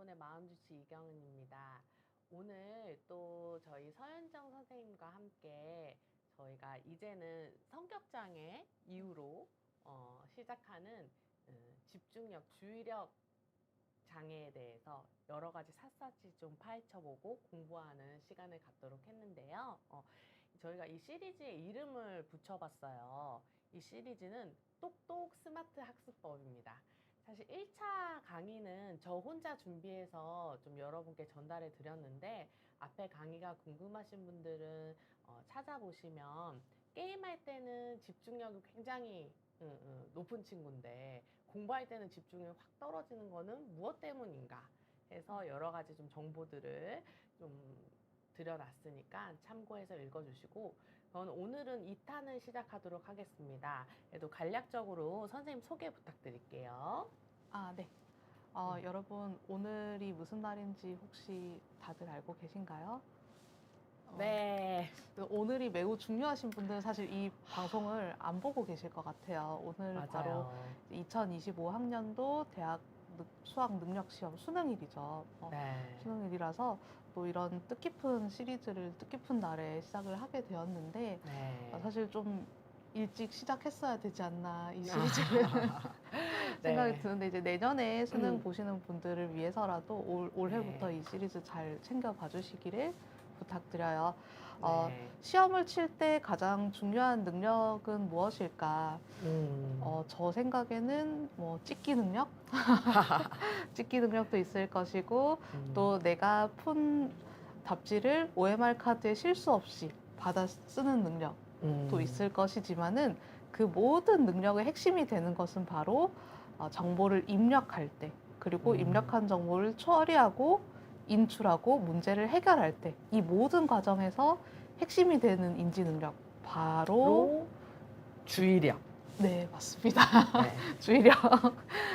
수학원의 마음주치 이경은입니다. 오늘 또 저희 서현정 선생님과 함께 저희가 이제는 성격장애 이후로 시작하는 집중력, 주의력 장애에 대해서 여러 가지 샅샅이 좀 파헤쳐보고 공부하는 시간을 갖도록 했는데요. 저희가 이 시리즈에 이름을 붙여봤어요. 이 시리즈는 똑똑 스마트 학습법입니다. 사실 1차 강의는 저 혼자 준비해서 좀 여러분께 전달해 드렸는데, 앞에 강의가 궁금하신 분들은 찾아보시면, 게임할 때는 집중력이 굉장히 높은 친구인데 공부할 때는 집중력이 확 떨어지는 거는 무엇 때문인가 해서 여러 가지 좀 정보들을 좀 드려놨으니까 참고해서 읽어주시고, 오늘은 2탄을 시작하도록 하겠습니다. 그래도 간략적으로 선생님 소개 부탁드릴게요. 네. 여러분, 오늘이 무슨 날인지 혹시 다들 알고 계신가요? 네. 오늘이 매우 중요하신 분들은 사실 이 방송을 안 보고 계실 것 같아요. 오늘 맞아요. 바로 2025학년도 대학 수학 능력 시험 수능일이죠. 네. 수능일이라서 또 이런 뜻깊은 시리즈를 뜻깊은 날에 시작을 하게 되었는데, 네. 사실 좀 일찍 시작했어야 되지 않나 이 시리즈를 생각이 네. 드는데, 이제 내년에 수능 보시는 분들을 위해서라도 올해부터 이 시리즈 잘 챙겨봐 주시기를 부탁드려요. 네. 시험을 칠 때 가장 중요한 능력은 무엇일까? 저 생각에는 뭐 찍기 능력? 찍기 능력도 있을 것이고, 또 내가 푼 답지를 OMR 카드에 실수 없이 받아 쓰는 능력도 있을 것이지만은, 그 모든 능력의 핵심이 되는 것은 바로 정보를 입력할 때, 그리고 입력한 정보를 처리하고 인출하고 문제를 해결할 때, 이 모든 과정에서 핵심이 되는 인지 능력, 바로 주의력. 네, 맞습니다. 네. 주의력.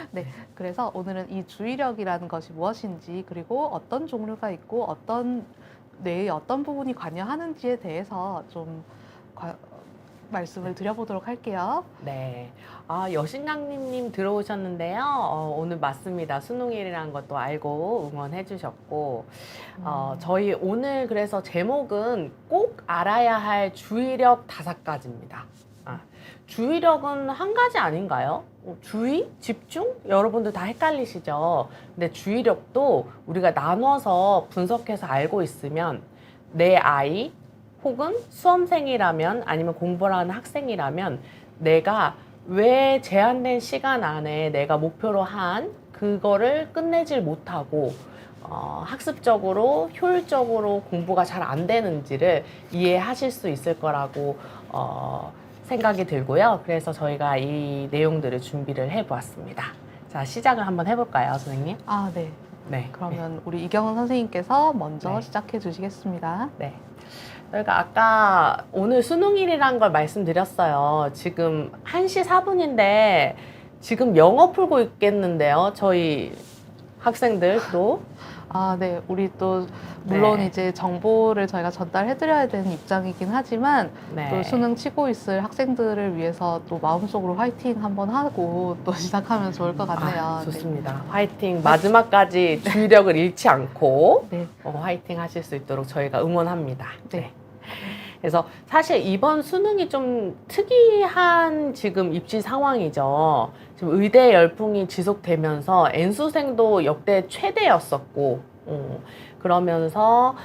네, 그래서 오늘은 이 주의력이라는 것이 무엇인지, 그리고 어떤 종류가 있고 뇌의 어떤 부분이 관여하는지에 대해서 좀 말씀을 드려보도록 할게요. 네. 여신강님 들어오셨는데요. 오늘 맞습니다. 수능일이라는 것도 알고 응원해 주셨고, 저희 오늘 그래서 제목은 꼭 알아야 할 주의력 5가지입니다. 주의력은 한 가지 아닌가요? 주의? 집중? 여러분들 다 헷갈리시죠? 근데 주의력도 우리가 나눠서 분석해서 알고 있으면, 내 아이 혹은 수험생이라면, 아니면 공부를 하는 학생이라면, 내가 왜 제한된 시간 안에 내가 목표로 한 그거를 끝내질 못하고 학습적으로 효율적으로 공부가 잘 안 되는지를 이해하실 수 있을 거라고 생각이 들고요. 그래서 저희가 이 내용들을 준비를 해보았습니다. 자, 시작을 한번 해볼까요, 선생님? 네. 네. 그러면 우리 이경은 선생님께서 먼저 네. 시작해 주시겠습니다. 네. 저희가 아까 오늘 수능일이라는 걸 말씀드렸어요. 지금 1시 4분인데 지금 영어 풀고 있겠는데요. 저희 학생들도. 네. 우리 또 물론 네. 이제 정보를 저희가 전달해드려야 되는 입장이긴 하지만, 네. 또 수능 치고 있을 학생들을 위해서 또 마음속으로 화이팅 한번 하고 또 시작하면 좋을 것 같네요. 좋습니다. 네. 화이팅. 마지막까지 주의력을 잃지 않고 네. 화이팅 하실 수 있도록 저희가 응원합니다. 네. 그래서 사실 이번 수능이 좀 특이한 지금 입시 상황이죠. 지금 의대 열풍이 지속되면서 N수생도 역대 최대였었고, 그러면서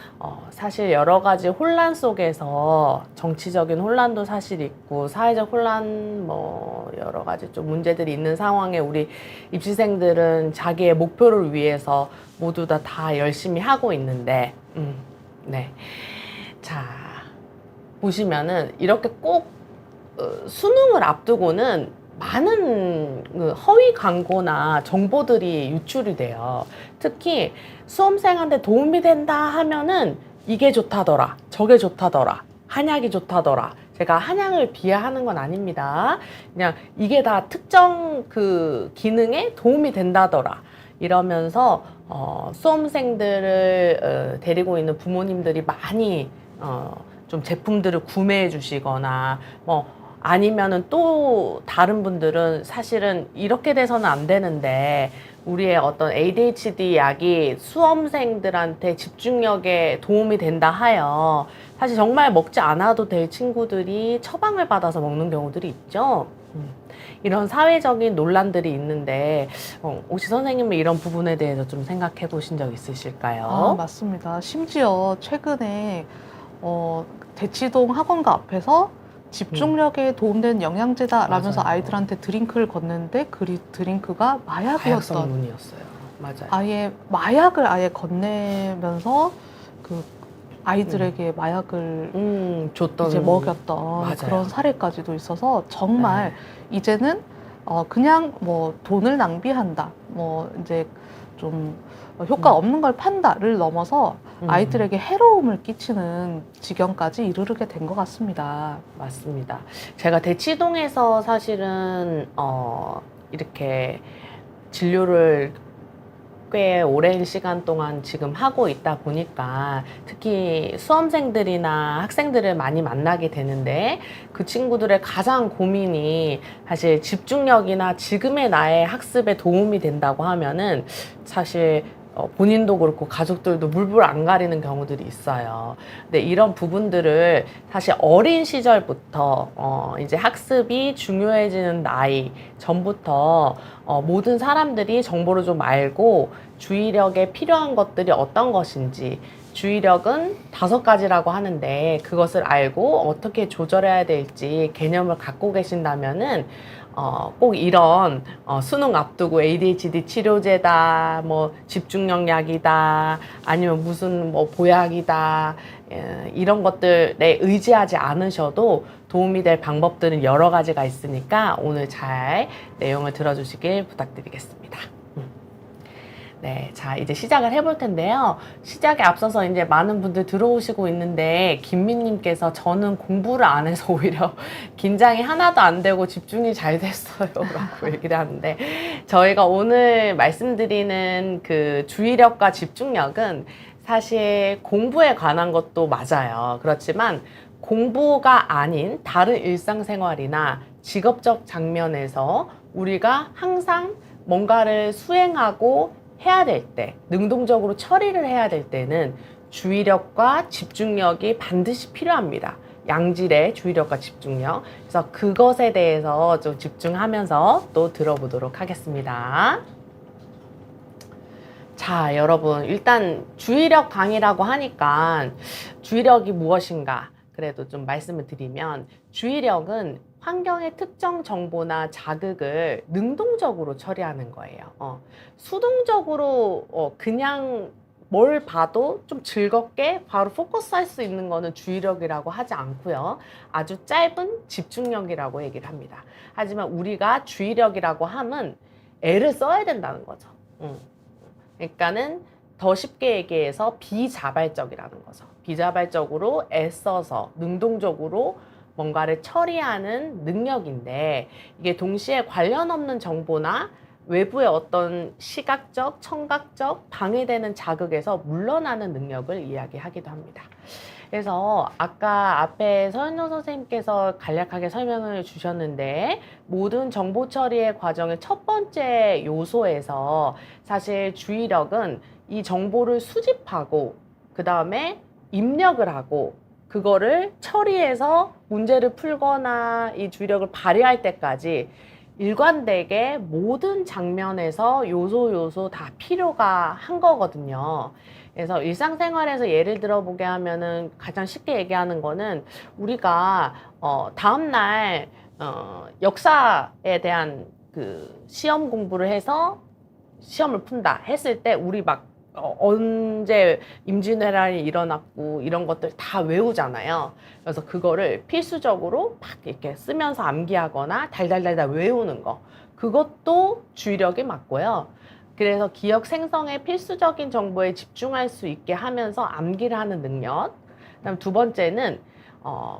사실 여러 가지 혼란 속에서 정치적인 혼란도 사실 있고, 사회적 혼란 뭐 여러 가지 좀 문제들이 있는 상황에 우리 입시생들은 자기의 목표를 위해서 모두 다 열심히 하고 있는데, 네. 자, 보시면은 이렇게 꼭 수능을 앞두고는 많은 허위 광고나 정보들이 유출이 돼요. 특히 수험생한테 도움이 된다 하면은 이게 좋다더라, 저게 좋다더라, 한약이 좋다더라. 제가 한약을 비하하는 건 아닙니다. 그냥 이게 다 특정 그 기능에 도움이 된다더라 이러면서 수험생들을 데리고 있는 부모님들이 많이 좀 제품들을 구매해 주시거나 뭐 아니면은 또 다른 분들은 사실은 이렇게 돼서는 안 되는데 우리의 어떤 ADHD 약이 수험생들한테 집중력에 도움이 된다 하여 사실 정말 먹지 않아도 될 친구들이 처방을 받아서 먹는 경우들이 있죠. 이런 사회적인 논란들이 있는데 혹시 선생님은 이런 부분에 대해서 좀 생각해 보신 적 있으실까요? 맞습니다. 심지어 최근에 대치동 학원가 앞에서 집중력에 도움되는 영양제다라면서 맞아요. 아이들한테 드링크를 건넸는데 그 드링크가 마약이었던, 마약성분이었어요. 맞아요. 아예 마약을 아예 건네면서 그 아이들에게 마약을 줬던 이제 먹였던 맞아요. 그런 사례까지도 있어서 정말 네. 이제는 그냥 뭐 돈을 낭비한다, 뭐 이제 좀 효과 없는 걸 판다를 넘어서 아이들에게 해로움을 끼치는 지경까지 이르게 된 것 같습니다. 맞습니다. 제가 대치동에서 사실은 이렇게 진료를 꽤 오랜 시간 동안 지금 하고 있다 보니까 특히 수험생들이나 학생들을 많이 만나게 되는데 그 친구들의 가장 고민이 사실 집중력이나 지금의 나의 학습에 도움이 된다고 하면은 사실 본인도 그렇고 가족들도 물불 안 가리는 경우들이 있어요. 근데 이런 부분들을 사실 어린 시절부터 이제 학습이 중요해지는 나이 전부터 모든 사람들이 정보를 좀 알고 주의력에 필요한 것들이 어떤 것인지, 주의력은 5가지라고 하는데 그것을 알고 어떻게 조절해야 될지 개념을 갖고 계신다면은 꼭 이런 수능 앞두고 ADHD 치료제다, 뭐 집중력 약이다, 아니면 무슨 뭐 보약이다, 이런 것들에 의지하지 않으셔도 도움이 될 방법들은 여러 가지가 있으니까 오늘 잘 내용을 들어주시길 부탁드리겠습니다. 네, 자, 이제 시작을 해볼 텐데요. 시작에 앞서서 이제 많은 분들 들어오시고 있는데, 김민님께서 저는 공부를 안 해서 오히려 긴장이 하나도 안 되고 집중이 잘 됐어요. 라고 얘기를 하는데, 저희가 오늘 말씀드리는 그 주의력과 집중력은 사실 공부에 관한 것도 맞아요. 그렇지만 공부가 아닌 다른 일상생활이나 직업적 장면에서 우리가 항상 뭔가를 수행하고 해야 될 때, 능동적으로 처리를 해야 될 때는 주의력과 집중력이 반드시 필요합니다. 양질의 주의력과 집중력. 그래서 그것에 대해서 좀 집중하면서 또 들어보도록 하겠습니다. 자, 여러분, 일단 주의력 강의라고 하니까 주의력이 무엇인가? 그래도 좀 말씀을 드리면 주의력은 환경의 특정 정보나 자극을 능동적으로 처리하는 거예요. 수동적으로 그냥 뭘 봐도 좀 즐겁게 바로 포커스할 수 있는 거는 주의력이라고 하지 않고요. 아주 짧은 집중력이라고 얘기를 합니다. 하지만 우리가 주의력이라고 하면 애를 써야 된다는 거죠. 그러니까는 더 쉽게 얘기해서 비자발적이라는 거죠. 비자발적으로 애써서 능동적으로 뭔가를 처리하는 능력인데 이게 동시에 관련 없는 정보나 외부의 어떤 시각적, 청각적 방해되는 자극에서 물러나는 능력을 이야기하기도 합니다. 그래서 아까 앞에 서현정 선생님께서 간략하게 설명을 주셨는데 모든 정보 처리의 과정의 첫 번째 요소에서 사실 주의력은 이 정보를 수집하고 그 다음에 입력을 하고 그거를 처리해서 문제를 풀거나 이 주의력을 발휘할 때까지 일관되게 모든 장면에서 요소 다 필요가 한 거거든요. 그래서 일상생활에서 예를 들어보게 하면은 가장 쉽게 얘기하는 거는 우리가 다음날 역사에 대한 그 시험 공부를 해서 시험을 푼다 했을 때 우리 막 언제 임진왜란이 일어났고 이런 것들 다 외우잖아요. 그래서 그거를 필수적으로 막 이렇게 쓰면서 암기하거나 달달달달 외우는 거. 그것도 주의력이 맞고요. 그래서 기억 생성에 필수적인 정보에 집중할 수 있게 하면서 암기를 하는 능력. 그다음 두 번째는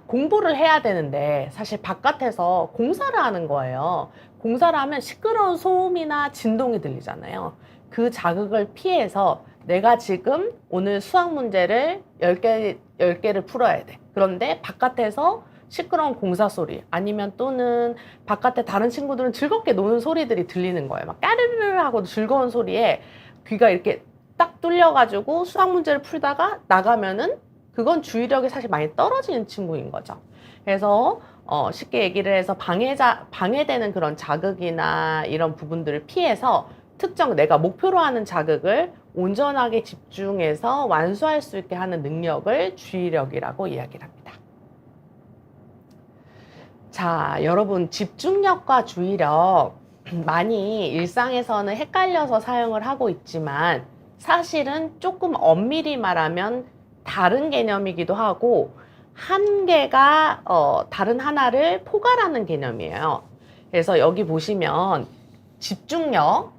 공부를 해야 되는데 사실 바깥에서 공사를 하는 거예요. 공사를 하면 시끄러운 소음이나 진동이 들리잖아요. 그 자극을 피해서 내가 지금 오늘 수학 문제를 10개를 풀어야 돼. 그런데 바깥에서 시끄러운 공사 소리 아니면 또는 바깥에 다른 친구들은 즐겁게 노는 소리들이 들리는 거예요. 막 까르르 하고 즐거운 소리에 귀가 이렇게 딱 뚫려가지고 수학 문제를 풀다가 나가면은 그건 주의력이 사실 많이 떨어지는 친구인 거죠. 그래서 쉽게 얘기를 해서 방해되는 그런 자극이나 이런 부분들을 피해서 특정 내가 목표로 하는 자극을 온전하게 집중해서 완수할 수 있게 하는 능력을 주의력이라고 이야기를 합니다. 자, 여러분 집중력과 주의력 많이 일상에서는 헷갈려서 사용을 하고 있지만 사실은 조금 엄밀히 말하면 다른 개념이기도 하고 한 개가 다른 하나를 포괄하는 개념이에요. 그래서 여기 보시면 집중력은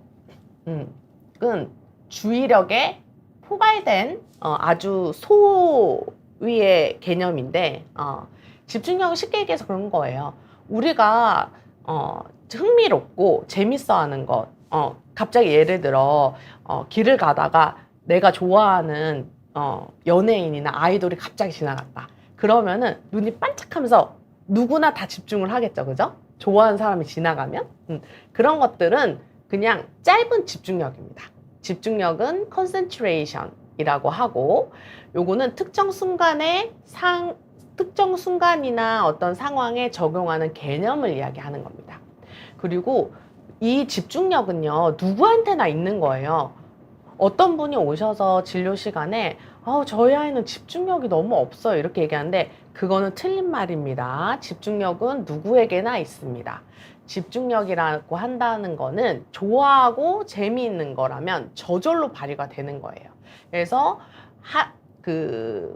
주의력에 포괄된 아주 소위의 개념인데 집중력은 쉽게 얘기해서 그런 거예요. 우리가 흥미롭고 재밌어 하는 것 갑자기 예를 들어 길을 가다가 내가 좋아하는 연예인이나 아이돌이 갑자기 지나갔다. 그러면은 눈이 반짝하면서 누구나 다 집중을 하겠죠. 그죠? 좋아하는 사람이 지나가면 그런 것들은 그냥 짧은 집중력입니다. 집중력은 concentration이라고 하고 요거는 특정 순간이나 어떤 상황에 적용하는 개념을 이야기하는 겁니다. 그리고 이 집중력은요 누구한테나 있는 거예요. 어떤 분이 오셔서 진료 시간에 저희 아이는 집중력이 너무 없어요 이렇게 얘기하는데 그거는 틀린 말입니다. 집중력은 누구에게나 있습니다. 집중력이라고 한다는 거는 좋아하고 재미있는 거라면 저절로 발휘가 되는 거예요. 그래서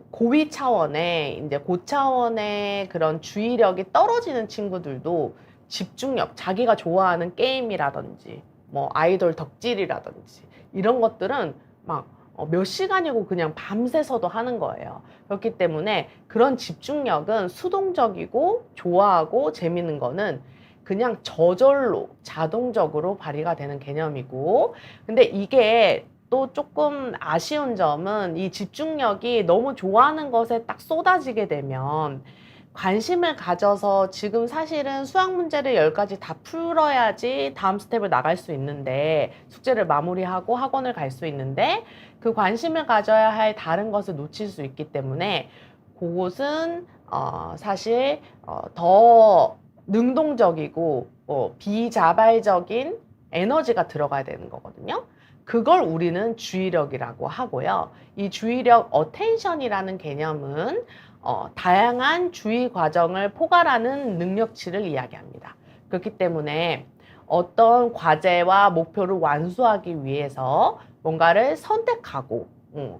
고위 차원의 이제 고차원의 그런 주의력이 떨어지는 친구들도 집중력, 자기가 좋아하는 게임이라든지 뭐 아이돌 덕질이라든지 이런 것들은 막 몇 시간이고 그냥 밤새서도 하는 거예요. 그렇기 때문에 그런 집중력은 수동적이고 좋아하고 재밌는 거는 그냥 저절로 자동적으로 발휘가 되는 개념이고 근데 이게 또 조금 아쉬운 점은 이 집중력이 너무 좋아하는 것에 딱 쏟아지게 되면 관심을 가져서 지금 사실은 수학 문제를 10가지 다 풀어야지 다음 스텝을 나갈 수 있는데 숙제를 마무리하고 학원을 갈 수 있는데 그 관심을 가져야 할 다른 것을 놓칠 수 있기 때문에 그것은 사실 더 능동적이고 비자발적인 에너지가 들어가야 되는 거거든요. 그걸 우리는 주의력이라고 하고요. 이 주의력 어텐션이라는 개념은 다양한 주의 과정을 포괄하는 능력치를 이야기합니다. 그렇기 때문에 어떤 과제와 목표를 완수하기 위해서 뭔가를 선택하고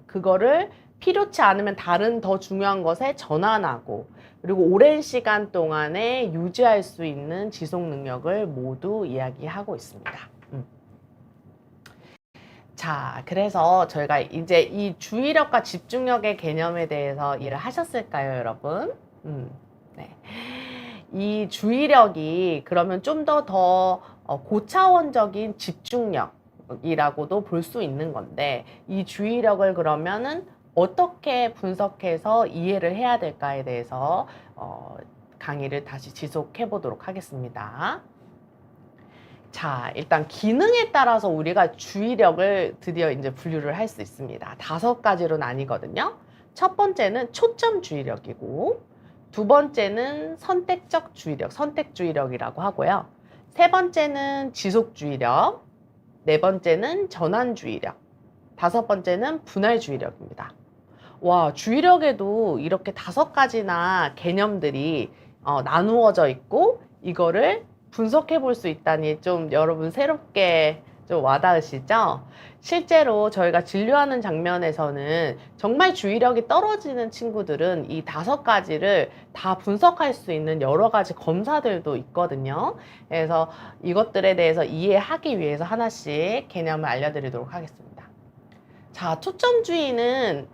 그거를 필요치 않으면 다른 더 중요한 것에 전환하고 그리고 오랜 시간 동안에 유지할 수 있는 지속 능력을 모두 이야기하고 있습니다. 자, 그래서 저희가 이제 이 주의력과 집중력의 개념에 대해서 이해를 하셨을까요, 여러분? 네. 이 주의력이 그러면 좀 더 고차원적인 집중력이라고도 볼 수 있는 건데 이 주의력을 그러면은 어떻게 분석해서 이해를 해야 될까에 대해서 강의를 다시 지속해 보도록 하겠습니다. 자, 일단 기능에 따라서 우리가 주의력을 드디어 이제 분류를 할 수 있습니다. 5가지로 나뉘거든요. 첫 번째는 초점 주의력이고, 두 번째는 선택적 주의력, 선택 주의력이라고 하고요. 세 번째는 지속 주의력, 네 번째는 전환 주의력, 다섯 번째는 분할 주의력입니다. 와, 주의력에도 이렇게 5가지나 개념들이 나누어져 있고 이거를 분석해 볼 수 있다니 좀 여러분 새롭게 좀 와닿으시죠? 실제로 저희가 진료하는 장면에서는 정말 주의력이 떨어지는 친구들은 이 5가지를 다 분석할 수 있는 여러 가지 검사들도 있거든요. 그래서 이것들에 대해서 이해하기 위해서 하나씩 개념을 알려드리도록 하겠습니다. 자, 초점주의는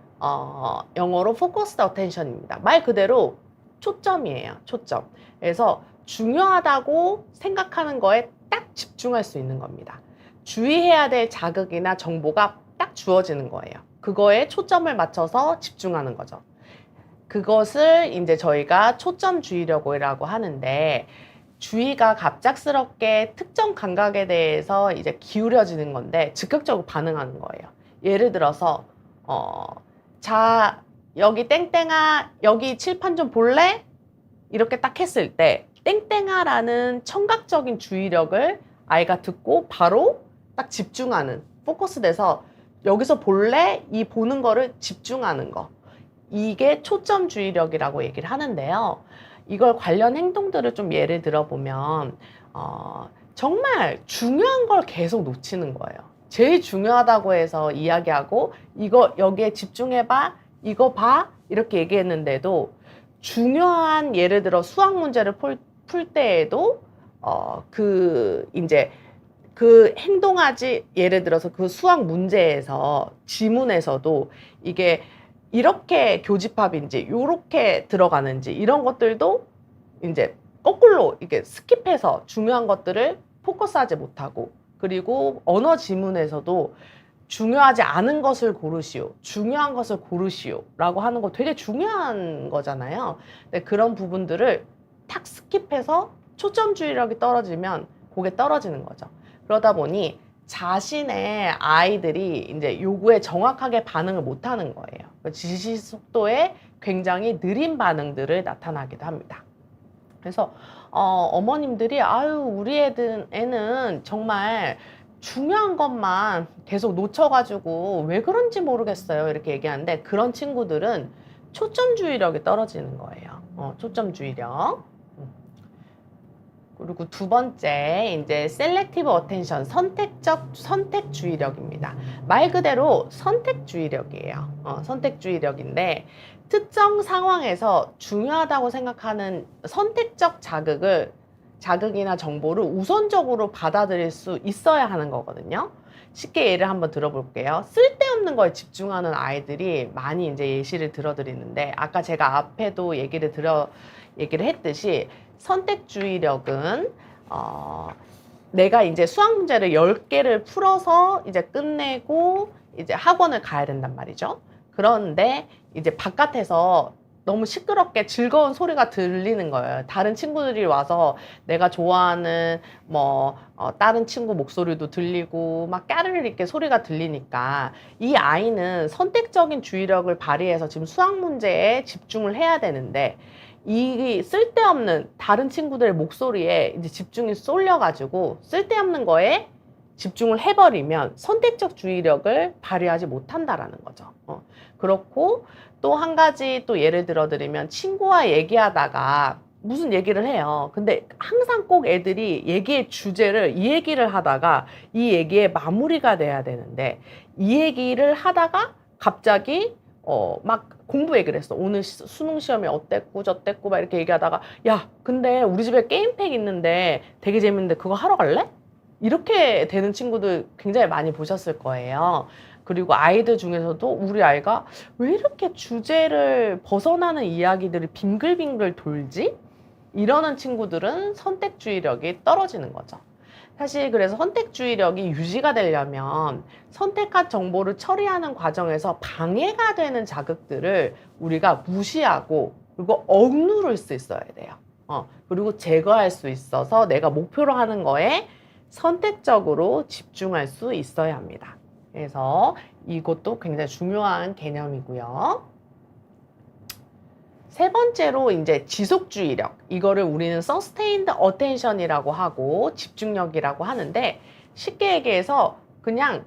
영어로 focused attention입니다. 말 그대로 초점이에요. 초점. 그래서 중요하다고 생각하는 거에 딱 집중할 수 있는 겁니다. 주의해야 될 자극이나 정보가 딱 주어지는 거예요. 그거에 초점을 맞춰서 집중하는 거죠. 그것을 이제 저희가 초점 주의력이라고 하는데, 주의가 갑작스럽게 특정 감각에 대해서 이제 기울여지는 건데 즉각적으로 반응하는 거예요. 예를 들어서 자, 여기 땡땡아, 여기 칠판 좀 볼래? 이렇게 딱 했을 때 땡땡아라는 청각적인 주의력을 아이가 듣고 바로 딱 집중하는, 포커스 돼서 여기서 볼래? 이 보는 거를 집중하는 거. 이게 초점 주의력이라고 얘기를 하는데요. 이걸 관련 행동들을 좀 예를 들어보면 정말 중요한 걸 계속 놓치는 거예요. 제일 중요하다고 해서 이야기하고 이거 여기에 집중해봐, 이거 봐 이렇게 얘기했는데도 중요한 예를 들어 수학 문제를 풀 때에도 이제 그 행동하지, 예를 들어서 그 수학 문제에서 지문에서도 이게 이렇게 교집합인지 요렇게 들어가는지 이런 것들도 이제 거꾸로 이게 스킵해서 중요한 것들을 포커스하지 못하고, 그리고 언어 지문에서도 중요하지 않은 것을 고르시오, 중요한 것을 고르시오 라고 하는 거 되게 중요한 거잖아요. 근데 그런 부분들을 탁 스킵해서 초점 주의력이 떨어지면 그게 떨어지는 거죠. 그러다 보니 자신의 아이들이 이제 요구에 정확하게 반응을 못 하는 거예요. 지시 속도에 굉장히 느린 반응들을 나타나기도 합니다. 그래서 어머님들이 아유 우리 애는 정말 중요한 것만 계속 놓쳐가지고 왜 그런지 모르겠어요 이렇게 얘기하는데, 그런 친구들은 초점 주의력이 떨어지는 거예요. 초점 주의력. 그리고 두 번째, 이제 셀렉티브 어텐션, 선택 주의력입니다. 말 그대로 선택 주의력이에요. 선택 주의력인데, 특정 상황에서 중요하다고 생각하는 선택적 자극이나 정보를 우선적으로 받아들일 수 있어야 하는 거거든요. 쉽게 예를 한번 들어볼게요. 쓸데없는 거에 집중하는 아이들이 많이 이제 예시를 들어드리는데, 아까 제가 앞에도 얘기를 했듯이 선택주의력은 내가 이제 수학 문제를 10개를 풀어서 이제 끝내고 이제 학원을 가야 된단 말이죠. 그런데 이제 바깥에서 너무 시끄럽게 즐거운 소리가 들리는 거예요. 다른 친구들이 와서 내가 좋아하는 다른 친구 목소리도 들리고 막 까르르 이렇게 소리가 들리니까 이 아이는 선택적인 주의력을 발휘해서 지금 수학 문제에 집중을 해야 되는데, 이 쓸데없는 다른 친구들의 목소리에 이제 집중이 쏠려가지고 쓸데없는 거에 집중을 해버리면 선택적 주의력을 발휘하지 못한다라는 거죠. 그렇고 또 한 가지 또 예를 들어드리면, 친구와 얘기하다가 무슨 얘기를 해요. 근데 항상 꼭 애들이 얘기의 주제를 이 얘기를 하다가 이 얘기의 마무리가 돼야 되는데, 이 얘기를 하다가 갑자기 막 공부 얘기를 했어. 오늘 수능 시험이 어땠고 저땠고 막 이렇게 얘기하다가 야 근데 우리 집에 게임팩 있는데 되게 재밌는데 그거 하러 갈래? 이렇게 되는 친구들 굉장히 많이 보셨을 거예요. 그리고 아이들 중에서도 우리 아이가 왜 이렇게 주제를 벗어나는 이야기들이 빙글빙글 돌지? 이러는 친구들은 선택주의력이 떨어지는 거죠. 사실 그래서 선택주의력이 유지가 되려면 선택한 정보를 처리하는 과정에서 방해가 되는 자극들을 우리가 무시하고 그리고 억누를 수 있어야 돼요. 그리고 제거할 수 있어서 내가 목표로 하는 거에 선택적으로 집중할 수 있어야 합니다. 그래서 이것도 굉장히 중요한 개념이고요. 세 번째로 이제 지속주의력, 이거를 우리는 sustained attention이라고 하고 집중력이라고 하는데, 쉽게 얘기해서 그냥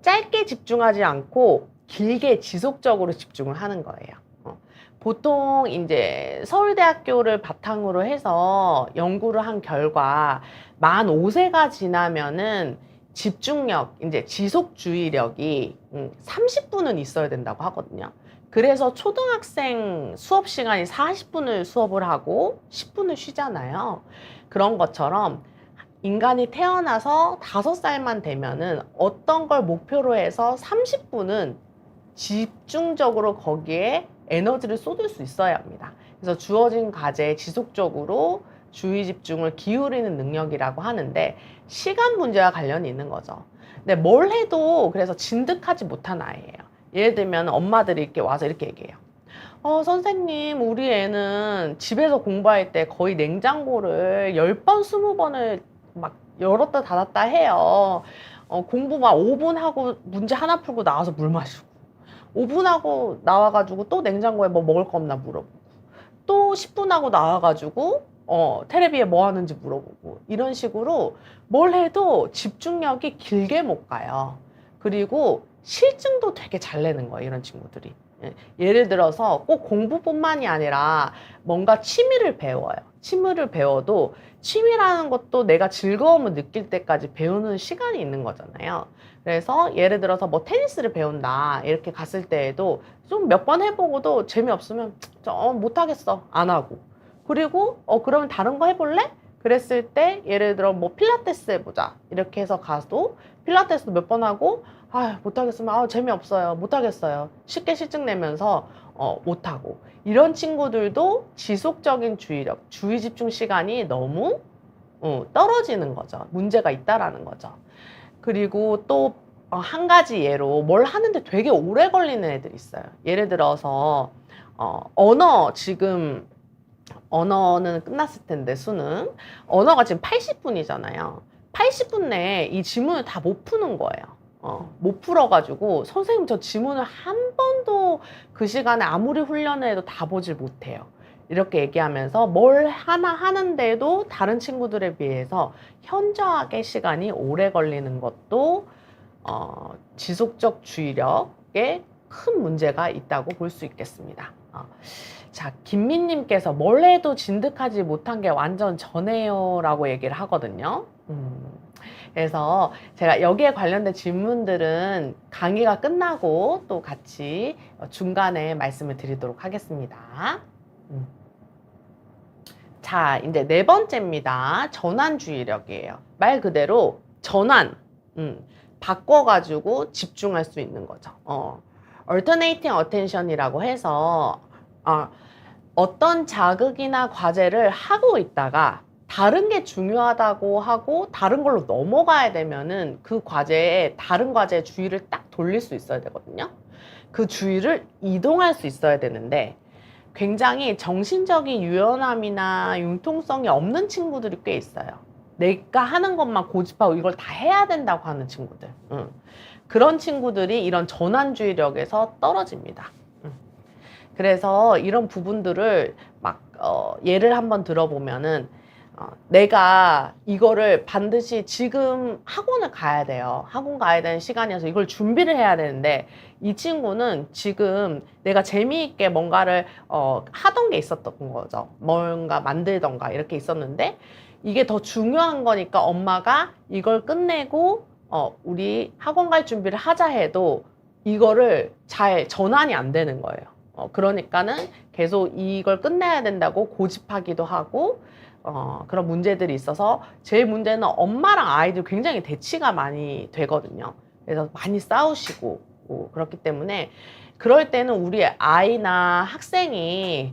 짧게 집중하지 않고 길게 지속적으로 집중을 하는 거예요. 보통 이제 서울대학교를 바탕으로 해서 연구를 한 결과 만 5세가 지나면은 집중력, 이제 지속주의력이 30분은 있어야 된다고 하거든요. 그래서 초등학생 수업 시간이 40분을 수업을 하고 10분을 쉬잖아요. 그런 것처럼 인간이 태어나서 5살만 되면은 어떤 걸 목표로 해서 30분은 집중적으로 거기에 에너지를 쏟을 수 있어야 합니다. 그래서 주어진 과제에 지속적으로 주의 집중을 기울이는 능력이라고 하는데, 시간 문제와 관련이 있는 거죠. 근데 뭘 해도 그래서 진득하지 못한 아이예요. 예를 들면 엄마들이 이렇게 와서 이렇게 얘기해요. 선생님, 우리 애는 집에서 공부할 때 거의 냉장고를 10번, 20번을 막 열었다 닫았다 해요. 공부 막 5분 하고 문제 하나 풀고 나와서 물 마시고, 5분 하고 나와가지고 또 냉장고에 뭐 먹을 거 없나 물어보고, 또 10분 하고 나와가지고, 테레비에 뭐 하는지 물어보고, 이런 식으로 뭘 해도 집중력이 길게 못 가요. 그리고 실증도 되게 잘 내는 거예요, 이런 친구들이. 예를 들어서 꼭 공부뿐만이 아니라 뭔가 취미를 배워요. 취미를 배워도 취미라는 것도 내가 즐거움을 느낄 때까지 배우는 시간이 있는 거잖아요. 그래서 예를 들어서 뭐 테니스를 배운다 이렇게 갔을 때에도 좀 몇 번 해보고도 재미없으면 못하겠어 안 하고, 그리고 그러면 다른 거 해볼래? 그랬을 때 예를 들어 뭐 필라테스 해보자 이렇게 해서 가도 필라테스도 몇 번 하고 못하겠으면 재미없어요 못하겠어요 쉽게 실증 내면서 못하고, 이런 친구들도 지속적인 주의력, 주의 집중 시간이 너무 떨어지는 거죠. 문제가 있다라는 거죠. 그리고 또 한 가지 예로 뭘 하는데 되게 오래 걸리는 애들이 있어요. 예를 들어서 지금 언어는 끝났을 텐데 수능 언어가 지금 80분이잖아요. 80분 내에 이 지문을 다 못 푸는 거예요. 못 풀어가지고 선생님 저 지문을 한 번도 그 시간에 아무리 훈련을 해도 다 보질 못해요. 이렇게 얘기하면서 뭘 하나 하는데도 다른 친구들에 비해서 현저하게 시간이 오래 걸리는 것도 지속적 주의력에 큰 문제가 있다고 볼 수 있겠습니다. 자, 김민님께서 뭘 해도 진득하지 못한 게 완전 전해요 라고 얘기를 하거든요. 그래서 제가 여기에 관련된 질문들은 강의가 끝나고 또 같이 중간에 말씀을 드리도록 하겠습니다. 자, 이제 네 번째입니다. 전환주의력이에요. 말 그대로 전환, 바꿔가지고 집중할 수 있는 거죠. alternating attention이라고 해서 어떤 자극이나 과제를 하고 있다가 다른 게 중요하다고 하고 다른 걸로 넘어가야 되면은 그 과제에 다른 과제의 주의를 딱 돌릴 수 있어야 되거든요. 그 주의를 이동할 수 있어야 되는데 굉장히 정신적인 유연함이나 융통성이 없는 친구들이 꽤 있어요. 내가 하는 것만 고집하고 이걸 다 해야 된다고 하는 친구들. 그런 친구들이 이런 전환주의력에서 떨어집니다. 그래서 이런 부분들을 막 예를 한번 들어보면은 내가 이거를 반드시 지금 학원을 가야 돼요. 학원 가야 되는 시간이어서 이걸 준비를 해야 되는데 이 친구는 지금 내가 재미있게 뭔가를 하던 게 있었던 거죠. 뭔가 만들던가 이렇게 있었는데 이게 더 중요한 거니까 엄마가 이걸 끝내고 우리 학원 갈 준비를 하자 해도 이거를 잘 전환이 안 되는 거예요. 그러니까는 계속 이걸 끝내야 된다고 고집하기도 하고 그런 문제들이 있어서 제일 문제는 엄마랑 아이들 굉장히 대치가 많이 되거든요. 그래서 많이 싸우시고 그렇기 때문에 그럴 때는 우리 아이나 학생이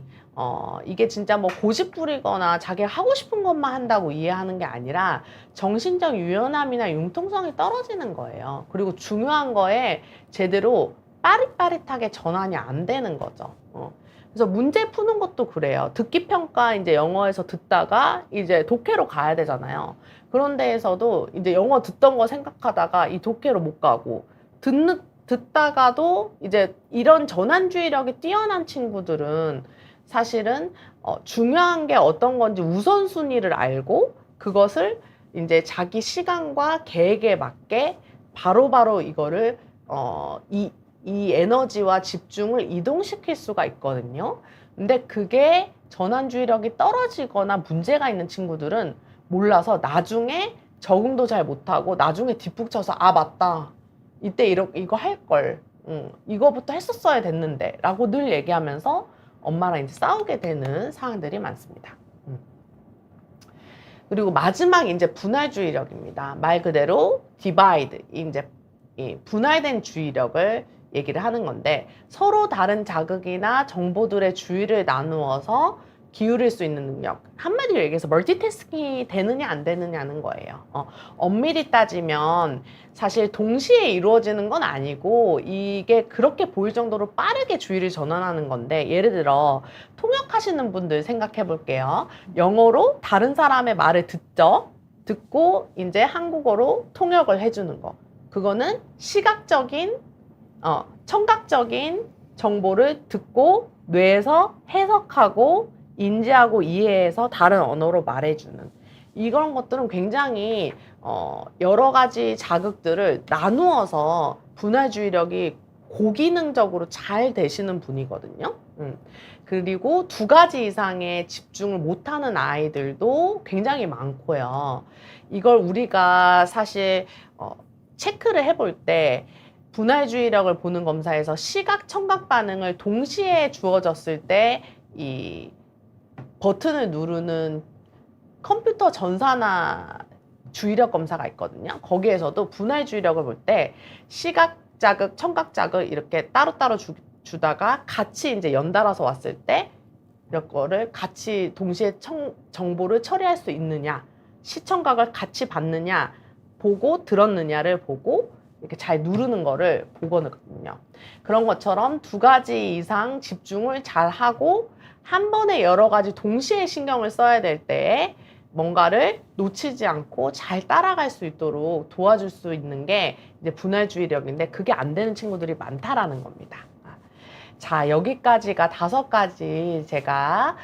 이게 진짜 뭐 고집 부리거나 자기가 하고 싶은 것만 한다고 이해하는 게 아니라 정신적 유연함이나 융통성이 떨어지는 거예요. 그리고 중요한 거에 제대로 빠릿빠릿하게 전환이 안 되는 거죠. 그래서 문제 푸는 것도 그래요. 듣기 평가 이제 영어에서 듣다가 이제 독해로 가야 되잖아요. 그런 데에서도 이제 영어 듣던 거 생각하다가 이 독해로 못 가고 듣다가도 이제 이런 전환주의력이 뛰어난 친구들은 사실은 중요한 게 어떤 건지 우선순위를 알고 그것을 이제 자기 시간과 계획에 맞게 바로바로 이거를 이 에너지와 집중을 이동시킬 수가 있거든요. 근데 그게 전환주의력이 떨어지거나 문제가 있는 친구들은 몰라서 나중에 적응도 잘 못하고 나중에 뒷북쳐서 맞다. 이때 이거 할 걸. 이거부터 했었어야 됐는데 라고 늘 얘기하면서 엄마랑 이제 싸우게 되는 상황들이 많습니다. 그리고 마지막 이제 분할주의력입니다. 말 그대로 divide, 이제 분할된 주의력을 얘기를 하는 건데 서로 다른 자극이나 정보들의 주의를 나누어서 기울일 수 있는 능력. 한마디로 얘기해서 멀티태스킹이 되느냐 안 되느냐는 거예요. 엄밀히 따지면 사실 동시에 이루어지는 건 아니고 이게 그렇게 보일 정도로 빠르게 주의를 전환하는 건데, 예를 들어 통역하시는 분들 생각해 볼게요. 영어로 다른 사람의 말을 듣죠. 듣고 이제 한국어로 통역을 해주는 거. 그거는 시각적인, 청각적인 정보를 듣고 뇌에서 해석하고 인지하고 이해해서 다른 언어로 말해주는 이런 것들은 굉장히 여러 가지 자극들을 나누어서 분할주의력이 고기능적으로 잘 되시는 분이거든요. 그리고 2가지 이상의 집중을 못하는 아이들도 굉장히 많고요. 이걸 우리가 사실 체크를 해볼 때 분할주의력을 보는 검사에서 시각, 청각 반응을 동시에 주어졌을 때 이 버튼을 누르는 컴퓨터 전산화 주의력 검사가 있거든요. 거기에서도 분할주의력을 볼 때 시각 자극, 청각 자극 이렇게 따로따로 주다가 같이 이제 연달아서 왔을 때 이런 거를 같이 동시에 정보를 처리할 수 있느냐, 시청각을 같이 봤느냐, 보고 들었느냐를 보고 이렇게 잘 누르는 거를 보거든요. 그런 것처럼 2가지 이상 집중을 잘 하고 한 번에 여러 가지 동시에 신경을 써야 될 때에 뭔가를 놓치지 않고 잘 따라갈 수 있도록 도와줄 수 있는 게 이제 분할주의력인데, 그게 안 되는 친구들이 많다라는 겁니다. 자, 여기까지가 5가지 제가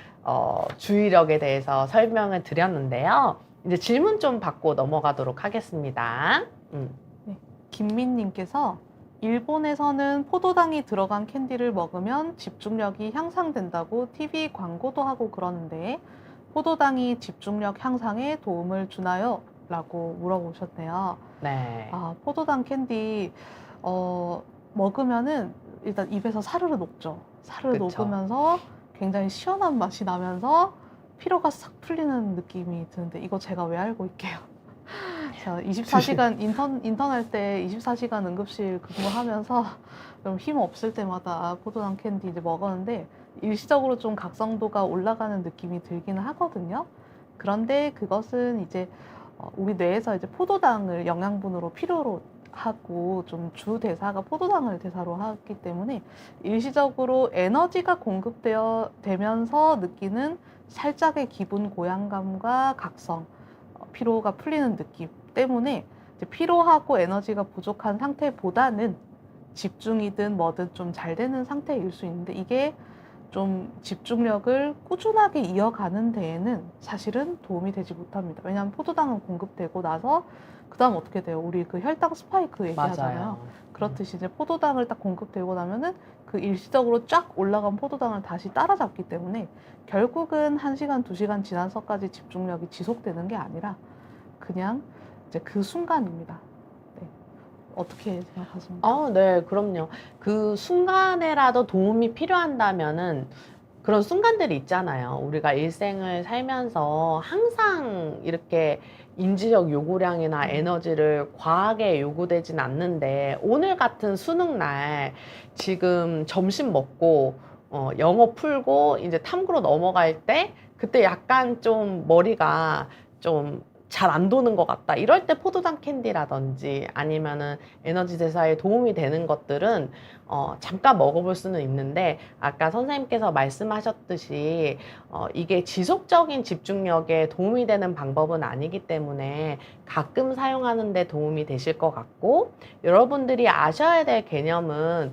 주의력에 대해서 설명을 드렸는데요. 이제 질문 좀 받고 넘어가도록 하겠습니다. 네, 김민님께서 일본에서는 포도당이 들어간 캔디를 먹으면 집중력이 향상된다고 TV 광고도 하고 그러는데 포도당이 집중력 향상에 도움을 주나요? 라고 물어보셨네요. 네. 포도당 캔디 먹으면은 일단 입에서 사르르 녹죠. 사르르 그쵸. 녹으면서 굉장히 시원한 맛이 나면서 피로가 싹 풀리는 느낌이 드는데, 이거 제가 왜 알고 있게요? 제가 24시간 인턴 때 24시간 응급실 근무하면서 좀 힘 없을 때마다 포도당 캔디 이제 먹었는데 일시적으로 좀 각성도가 올라가는 느낌이 들기는 하거든요. 그런데 그것은 이제 우리 뇌에서 이제 포도당을 영양분으로 필요로 하고 좀 주 대사가 포도당을 대사로 하기 때문에 일시적으로 에너지가 공급되면서 느끼는 살짝의 기분 고양감과 각성, 피로가 풀리는 느낌 때문에 이제 피로하고 에너지가 부족한 상태보다는 집중이든 뭐든 좀 잘 되는 상태일 수 있는데, 이게 좀 집중력을 꾸준하게 이어가는 데에는 사실은 도움이 되지 못합니다. 왜냐하면 포도당은 공급되고 나서 그 다음 어떻게 돼요? 우리 그 혈당 스파이크 얘기하잖아요. 맞아요. 그렇듯이 이제 포도당을 딱 공급되고 나면은 그 일시적으로 쫙 올라간 포도당을 다시 따라잡기 때문에 결국은 1시간, 2시간 지나서까지 집중력이 지속되는 게 아니라 그냥 이제 그 순간입니다. 네. 어떻게 생각하십니까? 네, 그럼요. 그 순간에라도 도움이 필요한다면은 그런 순간들이 있잖아요. 우리가 일생을 살면서 항상 이렇게 인지적 요구량이나 에너지를 과하게 요구되진 않는데, 오늘 같은 수능날 지금 점심 먹고 영어 풀고 이제 탐구로 넘어갈 때 그때 약간 좀 머리가 좀 잘 안 도는 것 같다. 이럴 때 포도당 캔디라든지 아니면은 에너지 대사에 도움이 되는 것들은 잠깐 먹어볼 수는 있는데, 아까 선생님께서 말씀하셨듯이 이게 지속적인 집중력에 도움이 되는 방법은 아니기 때문에 가끔 사용하는 데 도움이 되실 것 같고, 여러분들이 아셔야 될 개념은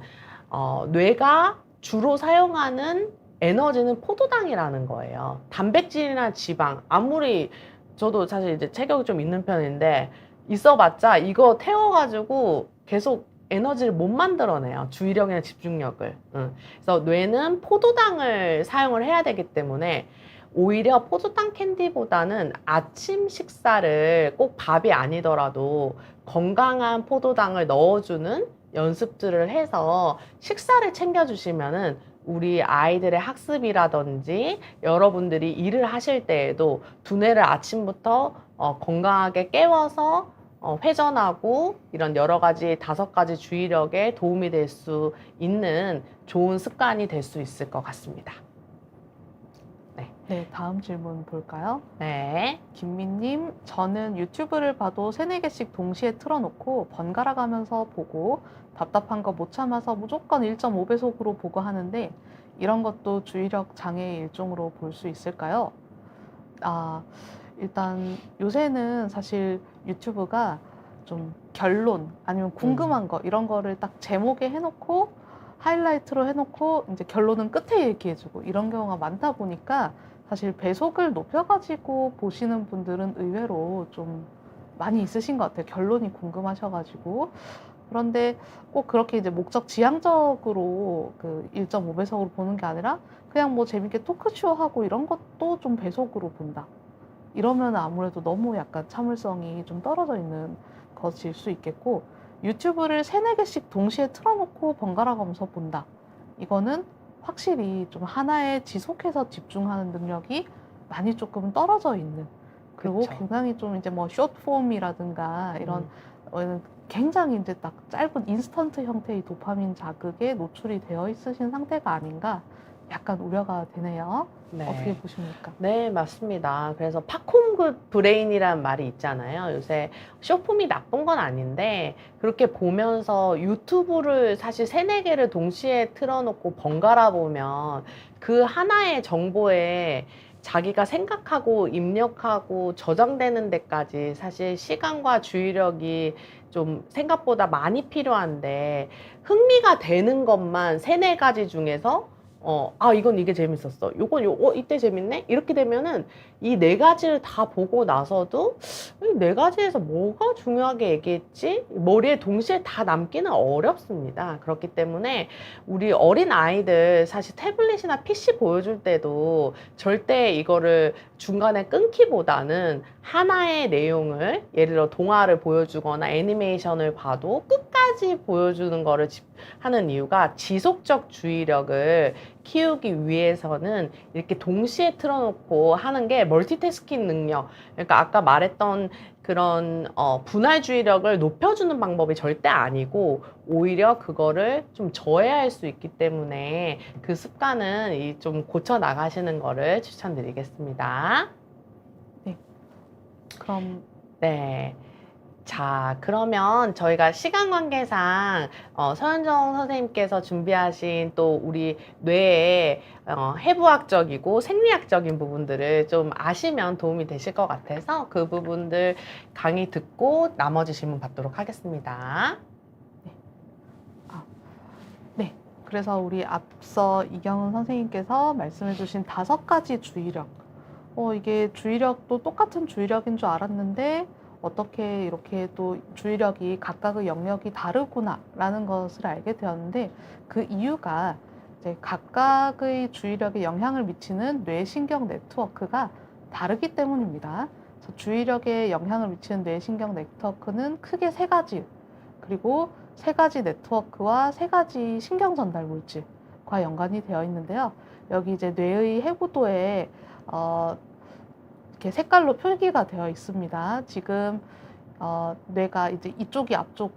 뇌가 주로 사용하는 에너지는 포도당이라는 거예요. 단백질이나 지방, 아무리 저도 사실 이제 체격이 좀 있는 편인데 있어봤자 이거 태워가지고 계속 에너지를 못 만들어내요. 주의력이나 집중력을. 그래서 뇌는 포도당을 사용을 해야 되기 때문에 오히려 포도당 캔디보다는 아침 식사를 꼭 밥이 아니더라도 건강한 포도당을 넣어주는 연습들을 해서 식사를 챙겨주시면은 우리 아이들의 학습이라든지 여러분들이 일을 하실 때에도 두뇌를 아침부터 건강하게 깨워서 회전하고 이런 여러 가지 5가지 주의력에 도움이 될 수 있는 좋은 습관이 될 수 있을 것 같습니다. 네. 네, 다음 질문 볼까요? 네. 김미님, 저는 유튜브를 봐도 3-4개씩 동시에 틀어놓고 번갈아 가면서 보고 답답한 거 못 참아서 무조건 1.5배속으로 보고 하는데 이런 것도 주의력 장애의 일종으로 볼 수 있을까요? 아, 일단 요새는 사실 유튜브가 좀 결론 아니면 궁금한 거 이런 거를 딱 제목에 해놓고 하이라이트로 해놓고 이제 결론은 끝에 얘기해주고 이런 경우가 많다 보니까 사실 배속을 높여가지고 보시는 분들은 의외로 좀 많이 있으신 것 같아요. 결론이 궁금하셔가지고. 그런데 꼭 그렇게 이제 목적 지향적으로 그 1.5배속으로 보는 게 아니라 그냥 뭐 재밌게 토크쇼 하고 이런 것도 좀 배속으로 본다. 이러면 아무래도 너무 약간 참을성이 좀 떨어져 있는 것일 수 있겠고, 유튜브를 3-4개씩 동시에 틀어놓고 번갈아 가면서 본다. 이거는 확실히 좀 하나에 지속해서 집중하는 능력이 많이 조금 떨어져 있는, 그리고 그쵸. 굉장히 좀 이제 뭐 숏폼이라든가 이런 굉장히 이제 딱 짧은 인스턴트 형태의 도파민 자극에 노출이 되어 있으신 상태가 아닌가 약간 우려가 되네요. 네. 어떻게 보십니까? 네, 맞습니다. 그래서 팝콘 굿 브레인이라는 말이 있잖아요. 요새 쇼폼이 나쁜 건 아닌데 그렇게 보면서 유튜브를 사실 3-4개를 동시에 틀어놓고 번갈아 보면 그 하나의 정보에 자기가 생각하고 입력하고 저장되는 데까지 사실 시간과 주의력이 좀 생각보다 많이 필요한데 흥미가 되는 것만 3-4가지 중에서 이건 이게 재밌었어. 이때 재밌네? 이렇게 되면은 이 4가지를 다 보고 나서도 이 4가지에서 뭐가 중요하게 얘기했지? 머리에 동시에 다 남기는 어렵습니다. 그렇기 때문에 우리 어린 아이들 사실 태블릿이나 PC 보여줄 때도 절대 이거를 중간에 끊기보다는 하나의 내용을 예를 들어 동화를 보여주거나 애니메이션을 봐도 끝까지 보여주는 거를 하는 이유가 지속적 주의력을 키우기 위해서는 이렇게 동시에 틀어놓고 하는 게 멀티태스킹 능력, 그러니까 아까 말했던 그런 분할 주의력을 높여주는 방법이 절대 아니고 오히려 그거를 좀 저해할 수 있기 때문에 그 습관은 좀 고쳐 나가시는 거를 추천드리겠습니다. 그럼 네. 자, 그러면 저희가 시간 관계상 서현정 선생님께서 준비하신 또 우리 뇌의 해부학적이고 생리학적인 부분들을 좀 아시면 도움이 되실 것 같아서 그 부분들 강의 듣고 나머지 질문 받도록 하겠습니다. 네. 그래서 우리 앞서 이경은 선생님께서 말씀해주신 5가지 주의력. 이게 주의력도 똑같은 주의력인 줄 알았는데 어떻게 이렇게 또 주의력이 각각의 영역이 다르구나라는 것을 알게 되었는데 그 이유가 이제 각각의 주의력에 영향을 미치는 뇌신경 네트워크가 다르기 때문입니다. 그래서 주의력에 영향을 미치는 뇌신경 네트워크는 크게 3가지, 그리고 3가지 네트워크와 3가지 신경 전달 물질과 연관이 되어 있는데요. 여기 이제 뇌의 해부도에 이렇게 색깔로 표기가 되어 있습니다. 지금 뇌가 이제 이쪽이 앞쪽